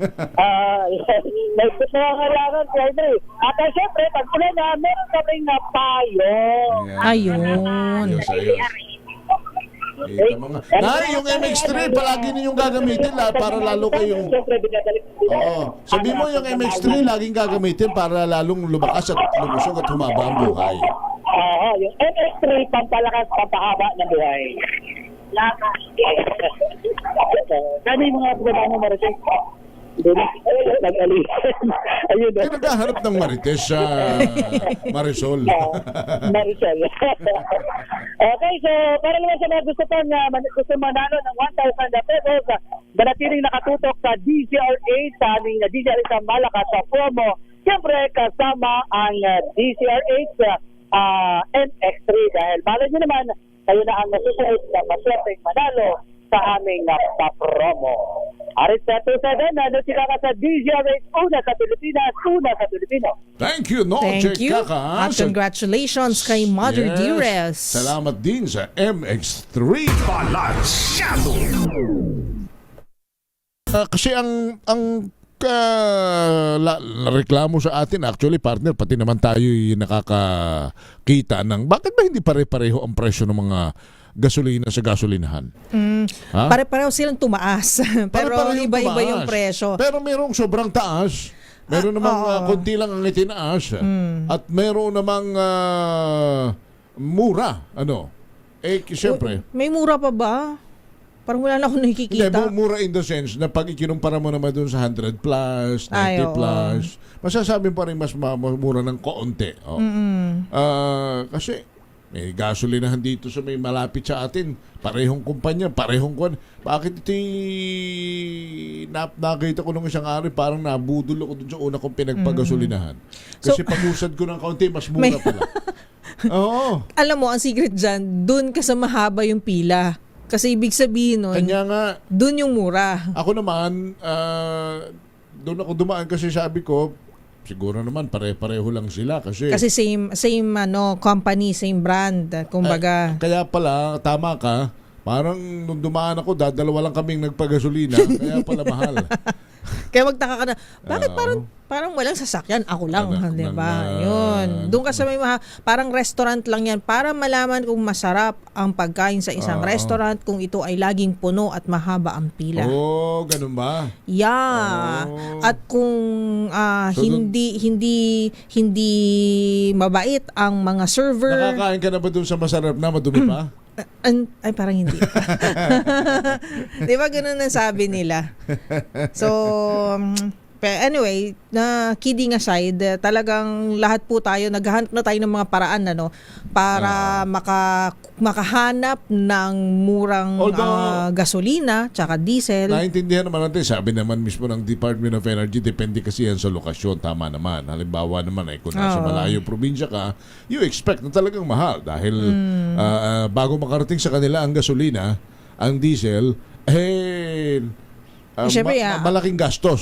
May pagkakailangan ko Henry. At syempre, pag pula na, meron kaming na payo. Ayun. Ayos. Ito mga. Nay, yung MX3 palagi ninyong gagamitin para lalo kayong... Oo. Sabi mo yung MX3 laging gagamitin para lalong lumakas at lumusog at humaba ang buhay. Oo, yung MX3 pampalakas, pampahaba ng buhay. Kano yung mga pagkakang mo, Marites? Ayun na. Naghahanap ng Marites sa Marisol. Marisol. Okay, so para naman sa mga gusto manalo ng 1,000 pesos, manatiling nakatutok sa DCR8 sa aming DCR8 sa Malakas sa promo. Siyempre, kasama ang DCR8 MX3 dahil malay nyo naman, kayo na ang nasusunod na maswerteng manalo sa aming pa-promo. Aris na 27, sila ka sa DCR8, una sa Pilipinas, una sa Pilipino. Thank you, Noche Thank you. At Kakas. congratulations kay Mother Dearest. Salamat din sa MX3. Balansyado. Kasi ang reklamo sa atin, actually partner, pati naman tayo nakakakita ng bakit ba hindi pare-pareho ang presyo ng mga gasolina sa gasolinahan? Ha? Pare-pareho silang tumaas. Pero Pare-pareho iba-iba tumaas. yung presyo. Pero merong sobrang taas. Meron namang konti lang ang itinaas. At meron namang mura. Ano? Siyempre. May mura pa ba? Parang wala na akong Hindi, nakikita. mura in the sense na pag ikinumpara mo naman doon sa 100 plus, 90 Ay, oo. plus, masasabi pa rin mas mura ng kaunti. Oh. Kasi May gasolinahan dito sa may malapit sa atin. Parehong kumpanya, parehong kwan. Bakit ito nakita ko nung isang araw, parang nabudol ako dun sa una kong pinagpagasolinahan. Kasi So- pag-usad ko ng kaunti, mas mura pala. Oo. Alam mo, ang secret dyan, dun ka sa mahaba yung pila. Kasi ibig sabihin nun, Kanya nga, dun yung mura. ako naman, doon ako dumaan kasi sabi ko, siguro naman pare-pareho lang sila kasi Kasi same company, same brand. Kumbaga, kaya pala tama ka, parang nung dumaan ako dadalawa lang kaming nagpagasolina kaya pala mahal. kaya magtaka ka na, bakit Oo. parang walang sasakyan? Ako lang, Anak di ng, ba? Yun. Doon ka sa may parang restaurant lang yan para malaman kung masarap ang pagkain sa isang Oo. restaurant kung ito ay laging puno at mahaba ang pila. Oh, ganun ba? Yeah. Oh. At kung So, hindi mabait ang mga server, Nakakain ka na ba dun sa masarap na madumi pa? ay parang hindi. Di ba ganun ang sabi nila? So, anyway, kidding aside, talagang lahat po tayo, naghahanap na tayo ng mga paraan para makahanap ng murang Although, gasolina tsaka diesel. Naintindihan naman natin, sabi naman mismo ng Department of Energy, depende kasi yan sa lokasyon, tama naman. Halimbawa naman ay kung nasa Oo. malayo probinsya ka, you expect na talagang mahal dahil bago makarating sa kanila ang gasolina, ang diesel, Siyempre, malaking gastos.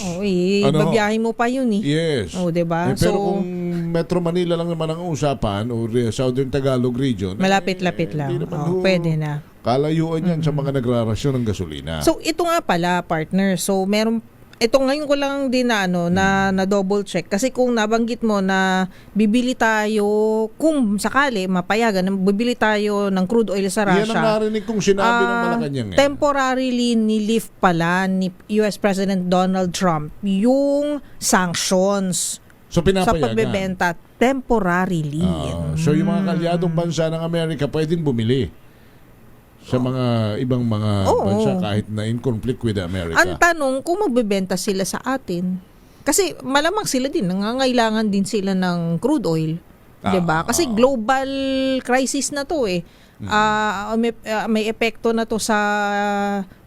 Babiyahin mo pa yun eh. Yes. Oh, diba? Pero So, kung Metro Manila lang naman ang usapan o Southern Tagalog region, malapit-lapit lang. hindi naman Pwede na. kalayuan yan sa mga nagrarasyon ng gasolina. So, ito nga pala, partner. So, ito ngayon ko lang din na double check. Kasi kung nabanggit mo na bibili tayo, kung sakali mapayagan, bibili tayo ng crude oil sa Yan ang Russia. narinig kong sinabi ng Malacanang. Temporarily nilift pala ni US President Donald Trump yung sanctions So sa pinapayagan. pagbebenta temporarily. So yung mga kalyadong bansa ng Amerika pwedeng bumili sa mga ibang mga Oo. bansa kahit na in conflict with America. Ang tanong kung magbebenta sila sa atin. Kasi malamang sila din, nangangailangan din sila ng crude oil. 'Di ba? Kasi global crisis na 'to eh. May epekto na 'to sa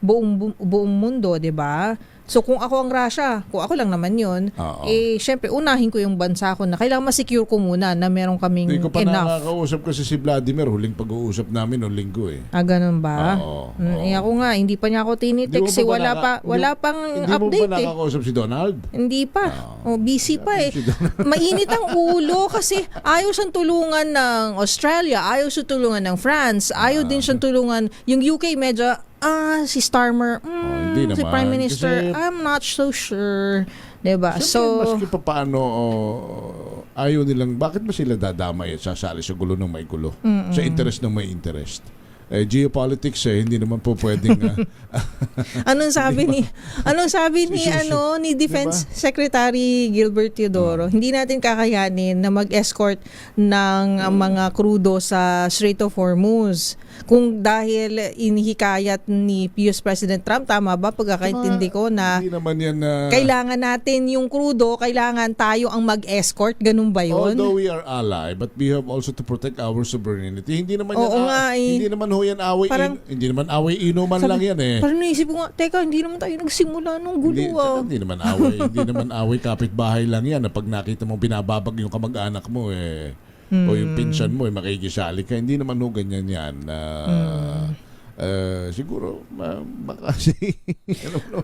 buong mundo, 'di ba? So kung ako ang Russia, kung ako lang naman 'yon, Oo. syempre unahin ko yung bansa ko na kailangan ma-secure ko muna na meron kaming Hindi ko pa enough. nakakausap kasi si Vladimir, huling pag-uusap namin noong linggo eh. Ganun ba? Oo. Ako nga, hindi pa niya ako tinitext kasi wala pang Hindi update mo ba eh. nakakausap si Donald? Hindi pa. Busy pa eh. Si Donald. Mainit ang ulo kasi ayaw siyang tulungan ng Australia, ayaw siyang tulungan ng France, ayaw din siyang tulungan. Yung UK medyo, si Starmer, hindi si naman. Prime Minister, Kasi- I'm not so sure. Diba? Siyempre, So, maski pa paano, ayaw nilang, bakit ba sila dadamay at sasali sa gulo ng may gulo? Sa interest ng may interest. Geopolitics hindi naman po pwedeng anong sabi ni Defense Secretary Gilbert Teodoro, hindi natin kakayanin na mag-escort ng mga krudo sa Strait of Hormuz. Kung dahil inihikayat ni US President Trump, tama ba pagkakaintindi ko na hindi naman yan kailangan natin yung krudo, kailangan tayo ang mag-escort, ganun ba yun? although we are ally, but we have also to protect our sovereignty. Hindi naman Oo nga eh. hindi naman ho yan away, Parang- hindi naman away inuman lang yan eh. Parang naisip ko nga, teka, hindi naman tayo nagsimula nung gulo Hindi naman away, hindi naman away kapitbahay lang yan na pag nakita mo binababag yung kamag-anak mo o yung pinsan mo makikisali ka. Hindi naman ho ganyan yan. Siguro kasi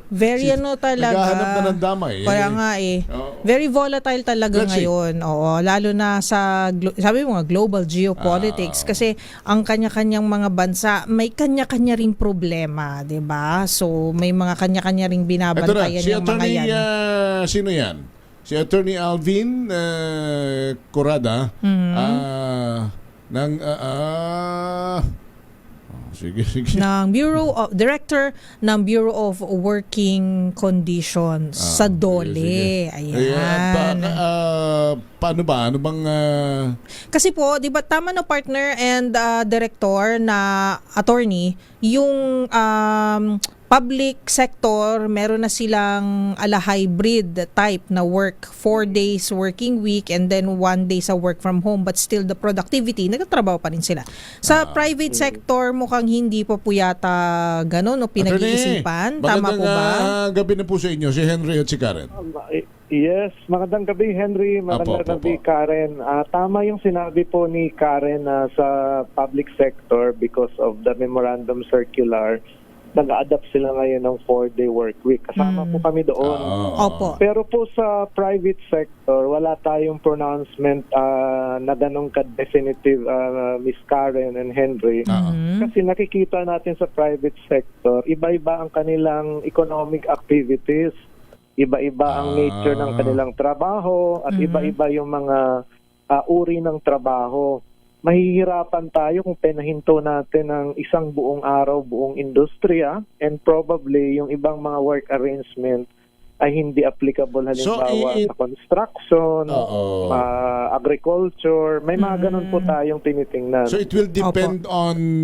very talaga. naghahanap na ng damay. Kaya nga Oo. very volatile talaga Let's see. ngayon. Oo, lalo na sa sabi mo nga global geopolitics kasi ang kanya-kanyang mga bansa may kanya-kanya ring problema, 'di ba? So may mga kanya-kanya ring Ito na, binabantayan si yung mga Attorney, yan. sino yan? Si Attorney Alvin Corrada sige. ng Director ng Bureau of Working Conditions sa DOLE. Ayan. Paano ba? Ano bang Kasi po, 'di ba tama na partner and director na attorney yung public sector, meron na silang ala hybrid type na work, 4 days working week and then 1 day sa work from home, but still the productivity, nagtatrabaho pa rin sila. Sa private sector, mukhang hindi pa po yata ganun o pinag-iisipan. Tama po ba? Magandang gabi na po sa inyo, si Henry at si Karen. Yes, magandang gabi Henry, magandang gabi Karen. Tama yung sinabi po ni Karen na sa public sector because of the memorandum circular, nag-adapt sila ngayon ng 4-day work week. Kasama po kami doon. Opo. Pero po sa private sector, wala tayong pronouncement na ganun ka-definitive, Miss Karen and Henry. Kasi nakikita natin sa private sector, iba-iba ang kanilang economic activities. Iba-iba ang nature ng kanilang trabaho at iba-iba yung mga uri ng trabaho. Mahihirapan tayo kung penahinto natin ng isang buong araw, buong industriya, and probably yung ibang mga work arrangement ay hindi applicable halimbawa sa construction, agriculture. May mga ganun po tayong tinitingnan. So it will depend on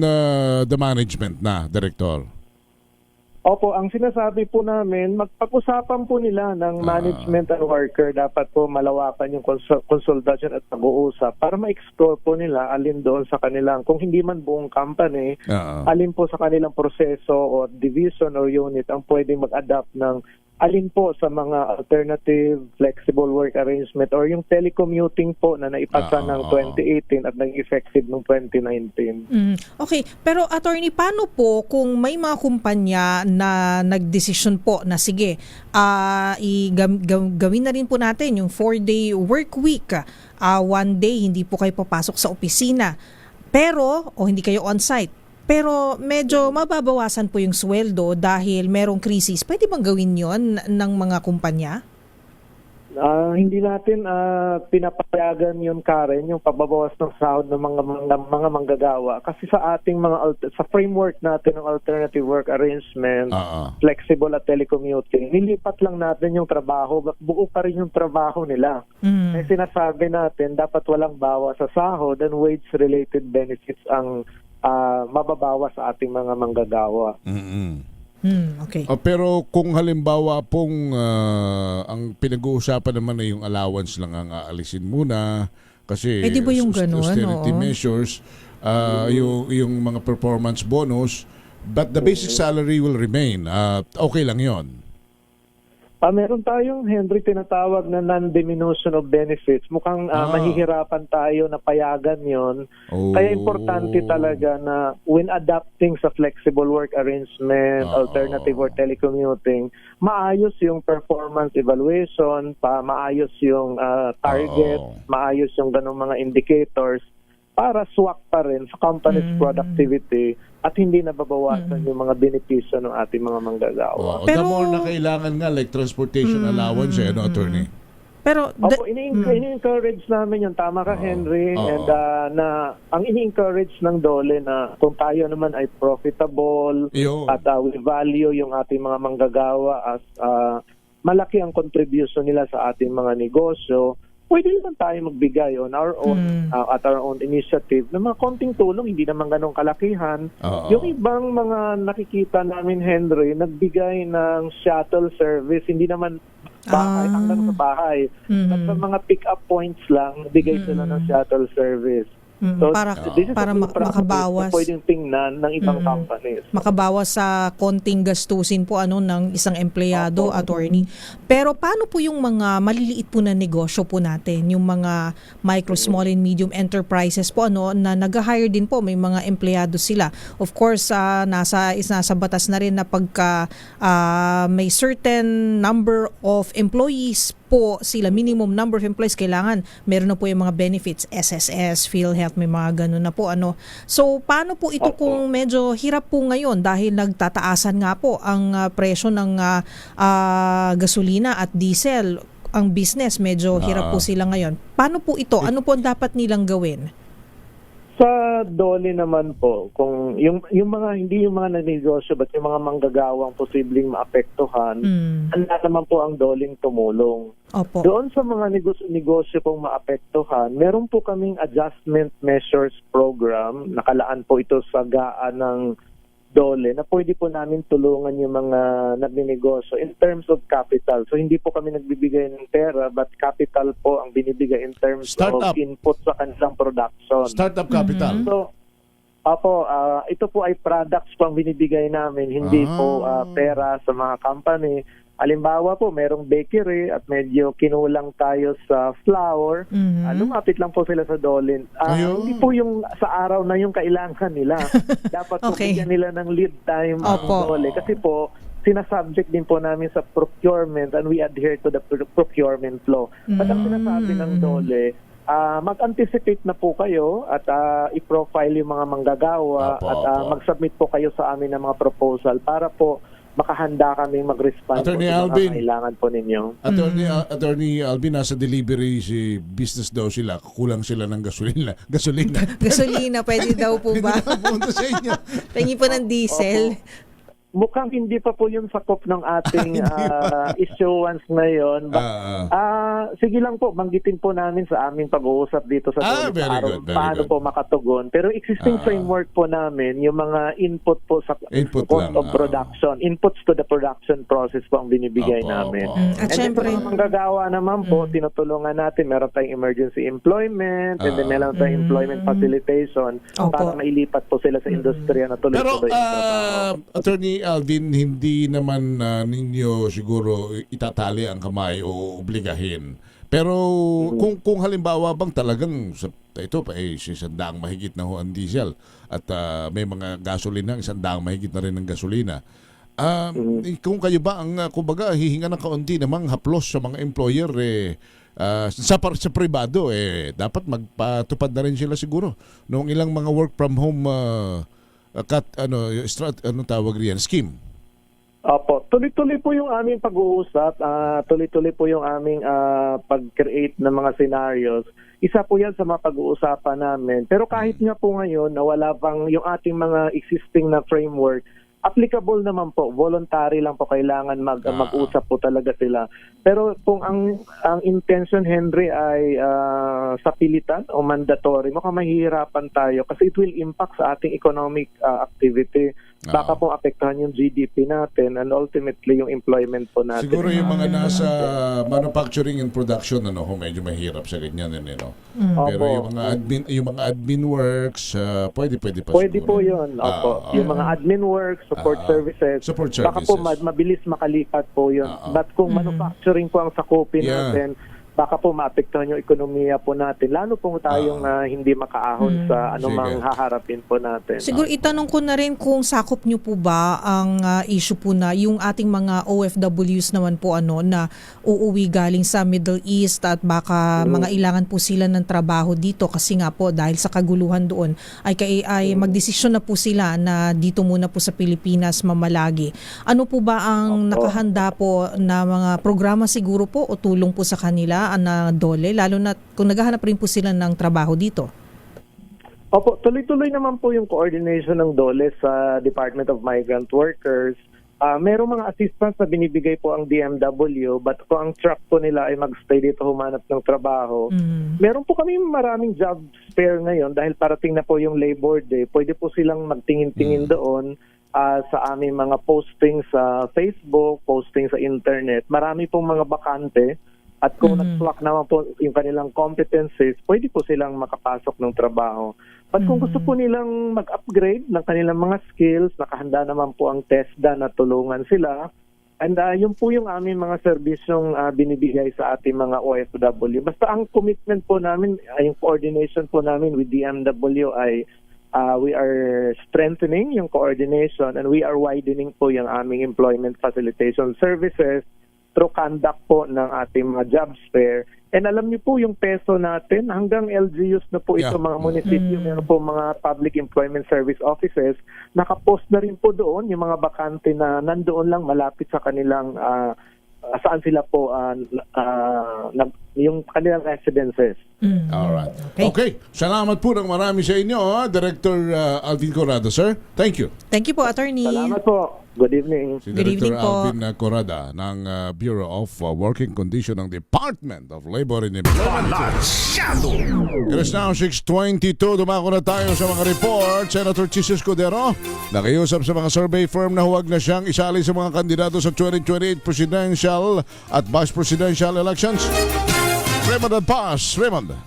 the management na, Director? Opo, ang sinasabi po namin, magpag-usapan po nila ng management and worker, dapat po malawakan yung consultation at pag-uusap para ma-explore po nila alin doon sa kanilang, kung hindi man buong company, alin po sa kanilang proseso o division or unit ang pwedeng mag-adapt ng alin po sa mga alternative flexible work arrangement or yung telecommuting po na naipasa ng 2018 at naging effective noong 2019. Okay, pero attorney, paano po kung may mga kumpanya na nagdesisyon po na sige, gawin na rin po natin yung 4-day work week, 1 day hindi po kayo papasok sa opisina, pero o hindi kayo on-site, pero medyo mababawasan po yung sweldo dahil merong krisis. Pwede bang gawin yon ng mga kumpanya? Hindi natin pinapayagan yun, Karen, yung pagbabawas ng sahod ng mga manggagawa. Kasi sa ating sa framework natin ng alternative work arrangement, flexible at telecommuting, nilipat lang natin yung trabaho, buo pa rin yung trabaho nila. May sinasabi natin, dapat walang bawas sa sahod and wage-related benefits ang mababawas sa ating mga manggagawa. Okay. Pero kung halimbawa pong ang pinag-uusapan naman na yung allowance lang ang aalisin muna kasi pwede ba yung ganun, austerity measures, yung mga performance bonus, but the basic salary will remain. Okay lang yon. Meron tayong, Henry, tinatawag na non-diminution of benefits. Mukhang mahihirapan tayo na payagan yon. Kaya importante talaga na when adapting sa flexible work arrangement, alternative or telecommuting, maayos yung performance evaluation, maayos yung target, maayos yung ganung mga indicators para swak pa rin sa company's productivity at hindi nababawasan yung mga benepisyo ng ating mga manggagawa. The more na kailangan nga, like transportation allowance, attorney? Pero ini-encourage namin yun. Tama ka, Henry. And ang ini-encourage ng DOLE na kung tayo naman ay profitable at we value yung ating mga manggagawa as malaki ang contribution nila sa ating mga negosyo, pwede naman tayo magbigay on our own at our own initiative ng mga konting tulong, hindi naman ganong kalakihan. Yung ibang mga nakikita namin, Henry, nagbigay ng shuttle service, hindi naman bahay, hanggang sa bahay. At sa mga pick-up points lang, nagbigay sila ng shuttle service. So, para makabawas na pwedeng tingnan ng ibang companies. Makabawas sa konting gastusin po ng isang empleyado, attorney. Pero paano po yung mga maliliit po na negosyo po natin, yung mga micro, small and medium enterprises po na nag-hire din po, may mga empleyado sila. Of course, nasa batas na rin na pagka may certain number of employees po sila, minimum number of employees, kailangan meron na po yung mga benefits, SSS, PhilHealth, may mga ganun na po. So, paano po ito kung medyo hirap po ngayon dahil nagtataasan nga po ang presyo ng gasolina at diesel, ang business, medyo hirap po sila ngayon. Paano po ito? Ano po dapat nilang gawin? Sa DOLE naman po, kung yung mga hindi yung mga nanegosyo but yung mga manggagawang posibleng maapektuhan, handa naman po ang DOLE tumulong. Opo. Doon sa mga negosyo pong maapektuhan, meron po kaming adjustment measures program, nakalaan po ito sa gaan ng DOLE na pwede po namin tulungan yung mga nagninegosyo in terms of capital. So hindi po kami nagbibigay ng pera but capital po ang binibigay in terms Startup. of input sa kanilang production. Startup capital. So, ito po ay products po ang binibigay namin, hindi po pera sa mga company. Halimbawa po, merong bakery at medyo kinulang tayo sa flour. Lumapit lang po sila sa DOLE. Hindi po yung sa araw na yung kailangan nila. Dapat po bigyan nila ng lead time ang DOLE. Kasi po, sinasubject din po namin sa procurement and we adhere to the procurement law. At ang sinasabi ng DOLE, mag-anticipate na po kayo at i-profile yung mga manggagawa at mag-submit po kayo sa amin ng mga proposal para po makahanda kaming mag-respond Attorney sa mga Alvin. kailangan po ninyo. Attorney Alvin, nasa delivery si business daw sila, kulang sila ng gasolina. Gasolina, pwede daw po ba? Punta sa inyo. Pengi po ng diesel. Mukhang hindi pa po yung sakop ng ating issuance ngayon. Sige lang po, banggitin po namin sa aming pag-uusap dito sa very good, very paano good. po makatugon. Pero existing framework po namin, yung mga input po sa cost of production, inputs to the production process po ang binibigay namin. At And syempre, then, mga manggagawa naman po, tinutulungan natin, meron tayong emergency employment, and then meron tayong employment facilitation para mailipat po sila sa industriya na tuloy-tuloy. Pero, Attorney Alvin, hindi naman ninyo siguro itatali ang kamay o obligahin. Pero kung halimbawa bang talagang ito pa si 100 mahigit na ho ang diesel at may mga gasolina, 100 mahigit na rin ng gasolina. Kung kayo ba ang kumbaga hihinga ng kaunti namang haplos sa mga employer sa pribado dapat magpatupad na rin sila siguro noong ilang mga work from home tawag riyan, scheme. Opo, tuloy-tuloy po yung aming pag-uusap, tuloy-tuloy po yung aming pag-create ng mga scenarios. Isa po yan sa mga pag-uusapan namin. Pero kahit nga po ngayon na wala pang yung ating mga existing na framework, applicable naman po, voluntary lang po, kailangan mag-usap po talaga sila. Pero kung ang intention, Henry, ay sa pilitan o mandatory, mukhang mahihirapan tayo kasi it will impact sa ating economic activity. Baka po apektuhan yung GDP natin and ultimately yung employment po natin. Siguro yung mga nasa manufacturing and production medyo mahirap sa ganyan Pero yung mga admin works pwede pa pwede siguro. po yun. Yung mga admin works, support services. Baka po mabilis makalipat po yun. But kung manufacturing po ang sakupin natin, baka po maapektuhan yung ekonomiya po natin. Lalo po tayong hindi makaahon sa anumang haharapin po natin. Siguro itanong ko na rin kung sakop nyo po ba ang issue po na yung ating mga OFWs naman po na uuwi galing sa Middle East at baka mga ilangan po sila ng trabaho dito kasi nga po dahil sa kaguluhan doon ay magdesisyon na po sila na dito muna po sa Pilipinas mamalagi. Ano po ba ang nakahanda po na mga programa siguro po o tulong po sa kanila na DOLE, lalo na kung naghahanap rin po sila ng trabaho dito? Opo, tuloy-tuloy naman po yung coordination ng DOLE sa Department of Migrant Workers. Merong mga assistance na binibigay po ang DMW, but kung ang track po nila ay magstay dito humanap ng trabaho, meron po kami maraming job fair ngayon dahil parating na po yung Labor Day. Pwede po silang magtingin-tingin doon sa aming mga posting sa Facebook, posting sa internet. Marami pong mga bakante. At kung nag-swak naman po yung kanilang competencies, pwede po silang makapasok ng trabaho. But kung gusto po nilang mag-upgrade ng kanilang mga skills, nakahanda naman po ang TESDA na tulungan sila. And yun po yung aming mga serbisyong binibigay sa ating mga OFW. Basta ang commitment po namin, yung coordination po namin with DMW ay we are strengthening yung coordination and we are widening po yung aming employment facilitation services through conduct po ng ating mga jobs fair. And alam niyo po yung peso natin, hanggang LGUs na po ito mga munisipyo, meron po mga public employment service offices, nakapost na rin po doon yung mga bakante na nandoon lang malapit sa kanilang saan sila po yung kanilang residences. Alright. Okay. Salamat po ng marami sa inyo, Director Alvin Corrada, sir. Thank you. Thank you po, Attorney. Salamat po. Good evening. Si Good Director evening po. Alvin Corrada ng Bureau of Working Condition ng Department of Labor and Employment. It is now 6:22. Dumako na tayo sa mga report. Senator Chis Escudero nakiusap sa mga survey firm na huwag na siyang isali sa mga kandidato sa 2028 presidential at vice presidential elections. Raymond Paz. Raymond.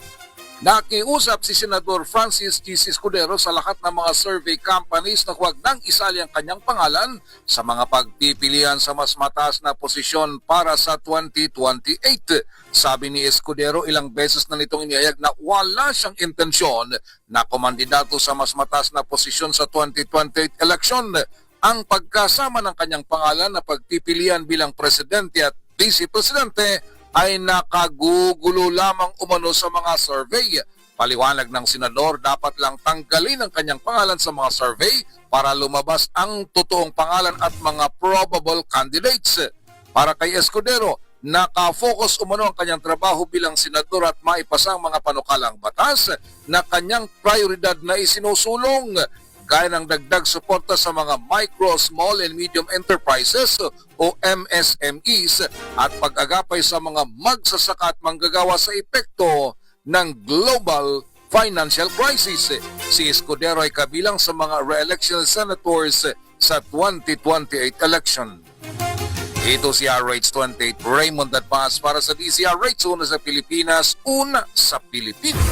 Nakiusap si Senador Francis Chis Escudero sa lahat ng mga survey companies na huwag nang isali ang kanyang pangalan sa mga pagpipilian sa mas mataas na posisyon para sa 2028. Sabi ni Escudero, ilang beses na nitong inihayag na wala siyang intensyon na kumandidato sa mas mataas na posisyon sa 2028 election. Ang pagkasama ng kanyang pangalan na pagpipilian bilang presidente at vice-presidente ay nakagugulo lamang umano sa mga survey. Paliwanag ng senador, dapat lang tanggalin ang kanyang pangalan sa mga survey para lumabas ang totoong pangalan at mga probable candidates. Para kay Escudero, nakafocus umano ang kanyang trabaho bilang senador at maipasa ang mga panukalang batas na kanyang prioridad na isinusulong, gaya ng dagdag suporta sa mga micro, small and medium enterprises o MSMEs at pag-agapay sa mga magsasaka at manggagawa sa epekto ng global financial crisis. Si Escudero ay kabilang sa mga re-election senators sa 2028 election. Ito si RH28 Raymond Advance para sa DZRH, una sa Pilipinas, una sa Pilipinas.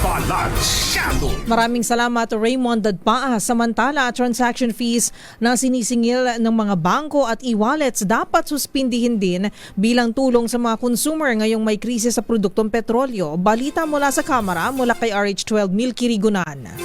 Maraming salamat, Raymond Dadpaa. Samantala, transaction fees na sinisingil ng mga bangko at e-wallets dapat suspindihin din bilang tulong sa mga consumer ngayong may krisis sa produktong petrolyo. Balita mula sa Kamara, mula kay RH12 Milky Rigunan.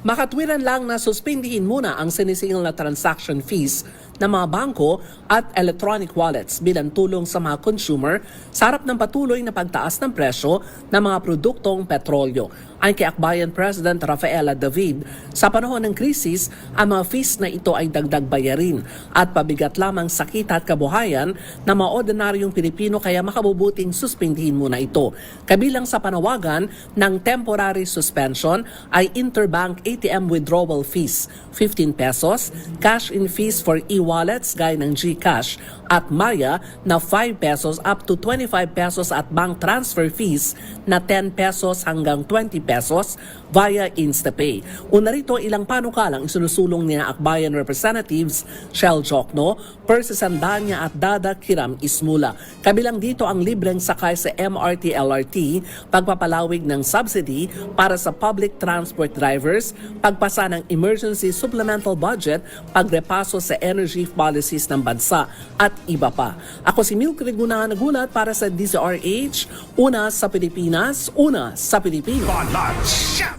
Makatwiran lang na suspindihin muna ang sinisingil na transaction fees ng mga bangko at electronic wallets bilang tulong sa mga consumer sa harap ng patuloy na pagtaas ng presyo ng mga produktong petrolyo. Ayon kay Akbayan President Rafaela David, sa panahon ng krisis, ang mga fees na ito ay dagdag bayarin at pabigat lamang sa kita at kabuhayan ng mga ordinaryong Pilipino, kaya makabubuting suspindihin muna ito. Kabilang sa panawagan ng temporary suspension ay interbank ATM withdrawal fees, 15 pesos, cash-in fees for e-wallets gaya ng GCash at Maya na 5 pesos up to 25 pesos at bank transfer fees na 10 pesos hanggang 20 pesos via InstaPay. Una rito, ilang panukalang isinusulong niya Akbayan Representatives Shell Jokno, Percy Sandanya at Dada Kiram Ismula. Kabilang dito ang libreng sakay sa MRT-LRT, pagpapalawig ng subsidy para sa public transport drivers, pagpasa ng emergency supplemental budget, pagrepaso sa energy policies ng bansa at iba pa. Ako si Milky Rigunan, nagulat para sa DZRH, una sa Pilipinas, una sa Pilipinas.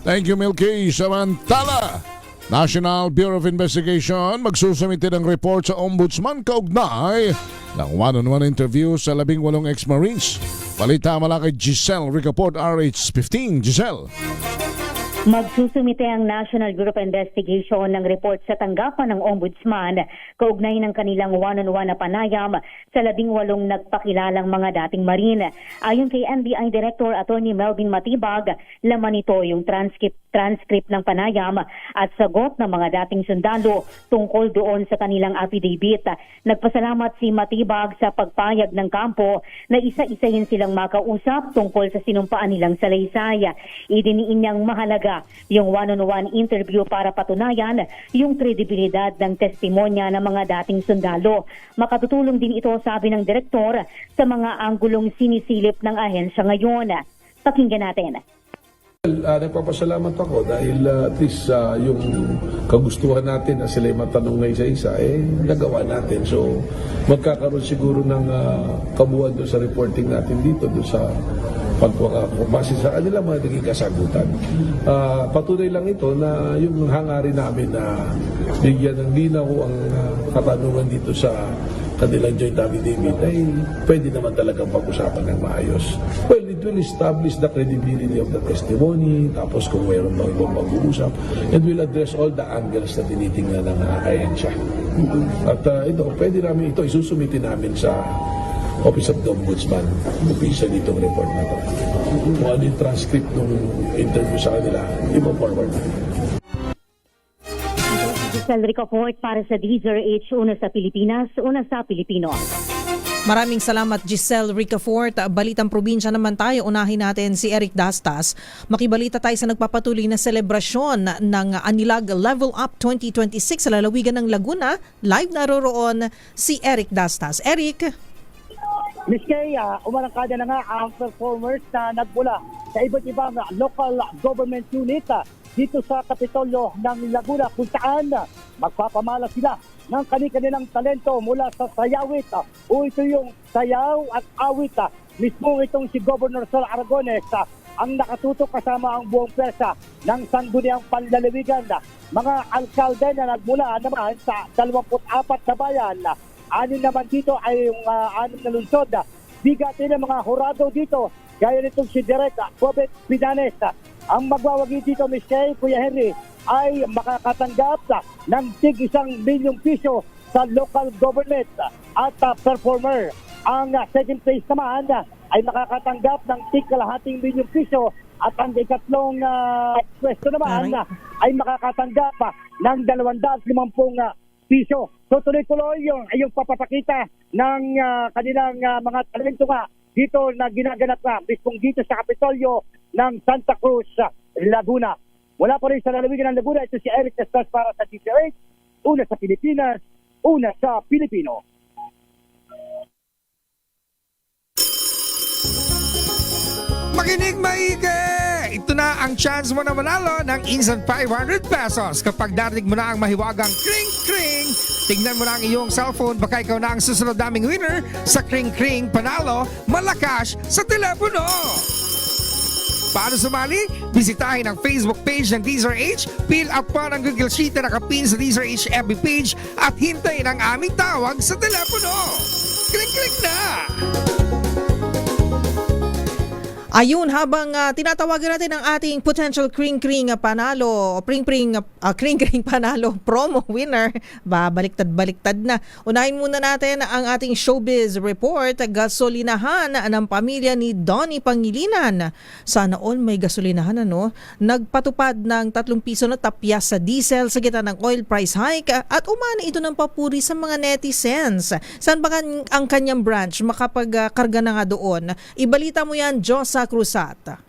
Thank you, Milky. Samantala, National Bureau of Investigation magsusumite ng report sa Ombudsman kaugnay ng one-on-one interview sa 18 ex-Marines. Balita mula kay Giselle Ricaport, RH15. Giselle. Magsusumite ang National Bureau of Investigation ng report sa tanggapan ng Ombudsman kaugnay ng kanilang one-on-one na panayam sa 18 nagpakilalang mga dating Marine. Ayon kay NBI Director Attorney Melvin Matibag, laman nito yung transcript ng panayam at sagot ng mga dating sundalo tungkol doon sa kanilang affidavit. Nagpasalamat si Matibag sa pagpayag ng kampo na isa-isahin silang makausap tungkol sa sinumpaan nilang salaysay. Idiniin niyang mahalaga yung one-on-one interview para patunayan yung kredibilidad ng testimonya ng mga dating sundalo. Makatutulong din ito, sabi ng direktor, sa mga anggulong sinisilip ng ahensya ngayon. Pakinggan natin. Nagpapasalamat ako dahil at least yung kagustuhan natin na sila matanong na isa-isa, nagawa natin. So magkakaroon siguro ng kabuuan doon sa reporting natin dito, doon sa base sa kanila mga naging kasagutan. Patunay lang ito na yung hangarin namin na bigyan ng linaw ang katanungan dito sa kanilang joint affidavit ay pwede naman talagang pag-usapan ng maayos. Well, it will establish the credibility of the testimony, tapos kung mayroon bang ibang mag-uusap, and will address all the angles na tinitingnan ng ahensya. At ito, pwede namin ito, isusumiti namin sa Office of the Ombudsman, official itong report na to. Kung ano yung transcript ng interview sa kanila, i-forward. Giselle Ricafort para sa DZRH, una sa Pilipinas, una sa Pilipino. Maraming salamat, Giselle Ricafort. Balitang probinsya naman tayo. Unahin natin si Eric Dastas. Makibalita tayo sa nagpapatuloy na selebrasyon ng Anilag Level Up 2026 sa lalawigan ng Laguna. Live naroroon si Eric Dastas. Eric? Miss Kay, umarangkada na nga ang performers na nagmula sa iba't ibang local government unit dito sa Kapitolyo ng Laguna kung saan magpapamala sila ng kanilang talento mula sa sayawit o ito yung sayaw at awit. Mismo itong si Governor Sol Aragones ang nakatutok kasama ang buong pwersa ng Sangguniang Panlalawigan. Mga alkalde na nagmula naman sa 24 na bayan. Anin naman dito ay yung 6 na lungsod. Bigatin ng mga hurado dito gaya nitong si Direk Bobet Pidanes. Ang magwawagi dito, Ms. Kay, Kuya Henry, ay makakatanggap ng tig 1 milyong piso sa local government at performer. Ang second place naman ay makakatanggap ng tig 0.5 milyong piso at ang ikatlong pwesto naman ay makakatanggap ng 250 piso. So tuloy-tuloy yung papapakita ng kanilang mga talento dito na ginaganap mismong dito sa Kapitolyo ng Santa Cruz, Laguna. Wala pa rin sa lalawigan ng Laguna, ito si Eric Dastas para sa DZRH, una sa Pilipinas, una sa Pilipino. Makinig maigi! Ito na ang chance mo na manalo ng instant 500 pesos kapag darinig mo na ang mahiwagang kring kring. Tingnan mo na ang iyong cellphone, baka ikaw na ang susunod naming winner sa kring kring panalo malakas sa telepono. Paano sumali? Bisitahin ang Facebook page ng DZRH, fill up pa ng Google Sheet na nakapin sa DZRH FB page at hintayin ang aming tawag sa telepono. Kling-kling na! Ayun, habang tinatawagan natin ang ating potential kring-kring panalo, kring-kring panalo promo winner, baliktad-baliktad na. Unahin muna natin ang ating showbiz report, gasolinahan ng pamilya ni Donnie Pangilinan. Sana all may gasolinahan, ano? Nagpatupad ng 3 piso na tapyas sa diesel sa gitna ng oil price hike at umani ito ng papuri sa mga netizens. Saan ba ang kanyang branch makapagkarga na nga doon? Ibalita mo yan, Josa Cruzat.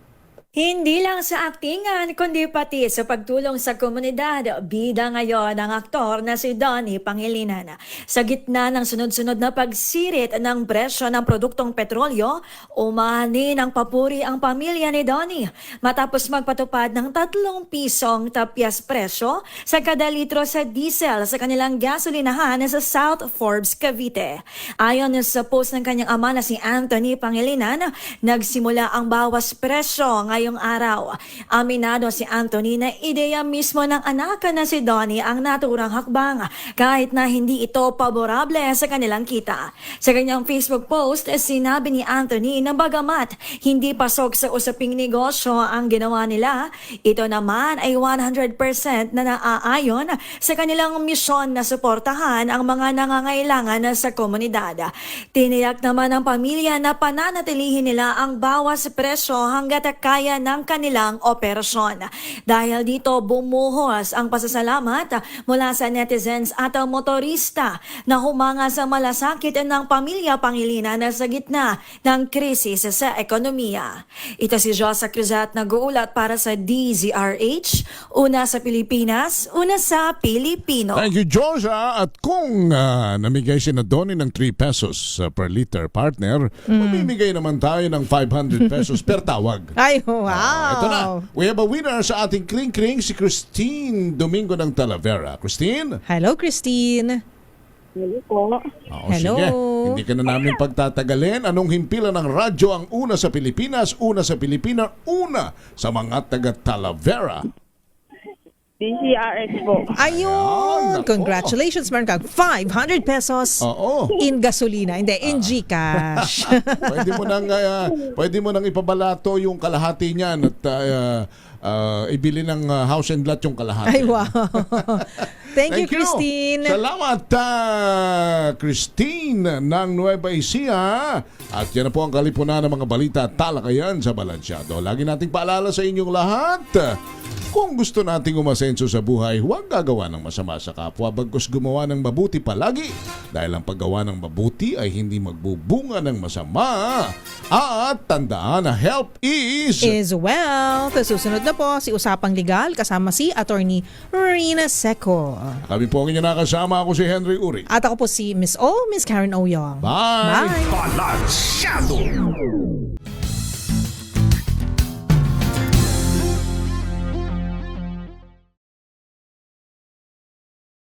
Hindi lang sa aktingan, kundi pati sa pagtulong sa komunidad, bida ngayon ang aktor na si Donnie Pangilinan. Sa gitna ng sunod-sunod na pagsirit ng presyo ng produktong petrolyo, umani ng papuri ang pamilya ni Donnie matapos magpatupad ng 3 pisong tapyas presyo sa kada litro sa diesel sa kanilang gasolinahan sa South Forbes, Cavite. Ayon sa post ng kanyang ama na si Anthony Pangilinan, nagsimula ang bawas presyo ngayong araw. Aminado si Anthony na ideya mismo ng anak na si Donnie ang naturang hakbang kahit na hindi ito paborable sa kanilang kita. Sa kanyang Facebook post, sinabi ni Anthony na bagamat hindi pasok sa usaping negosyo ang ginawa nila, ito naman ay 100% na naaayon sa kanilang misyon na suportahan ang mga nangangailangan sa komunidad. Tiniyak naman ng pamilya na pananatilihin nila ang bawas presyo hanggat kaya ng kanilang operasyon. Dahil dito bumuhos ang pasasalamat mula sa netizens at motorista na humanga sa malasakit ng pamilya Pangilinan sa gitna ng krisis sa ekonomiya. Ito si Josa Cruzat nag-uulat para sa DZRH, una sa Pilipinas, una sa Pilipino. Thank you, Josa. At kung namigay si Donnie ng 3 pesos per liter partner, mamimigay naman tayo ng 500 pesos per tawag. Ay, wow! Ito na. We have a winner sa ating kring-kring, si Christine Domingo ng Talavera. Christine? Hello, Christine. Hello po. Hello. Sige. Hindi ka na namin pagtatagalin. Anong himpilan ng radyo ang una sa Pilipinas, una sa Pilipina, una sa mga taga-Talavera? DZRH po. Ayun! Congratulations, meron kang 500 pesos in gasolina. Hindi, in Gcash. Pwede mo nang ipabalato yung kalahati niyan at ibili ng house and lot yung kalahati. Ay, wow. Thank you, Christine. Salamat, Christine ng Nueva Ecija. At yan na po ang kalipunan ng mga balita at talakayan sa Balansyado. Lagi nating paalala sa inyong lahat, kung gusto nating umasenso sa buhay, huwag gagawa ng masama sa kapwa, bagkus gumawa ng mabuti palagi. Dahil ang paggawa ng mabuti ay hindi magbubunga ng masama. At tandaan na help is wealth. Susunod na po si Usapang Legal kasama si Attorney Rina Seco. Kami po ang inyong nakasama. Ako si Henry Uri. At ako po si Miss Karen Oyong. Bye! Bye! Balansyado!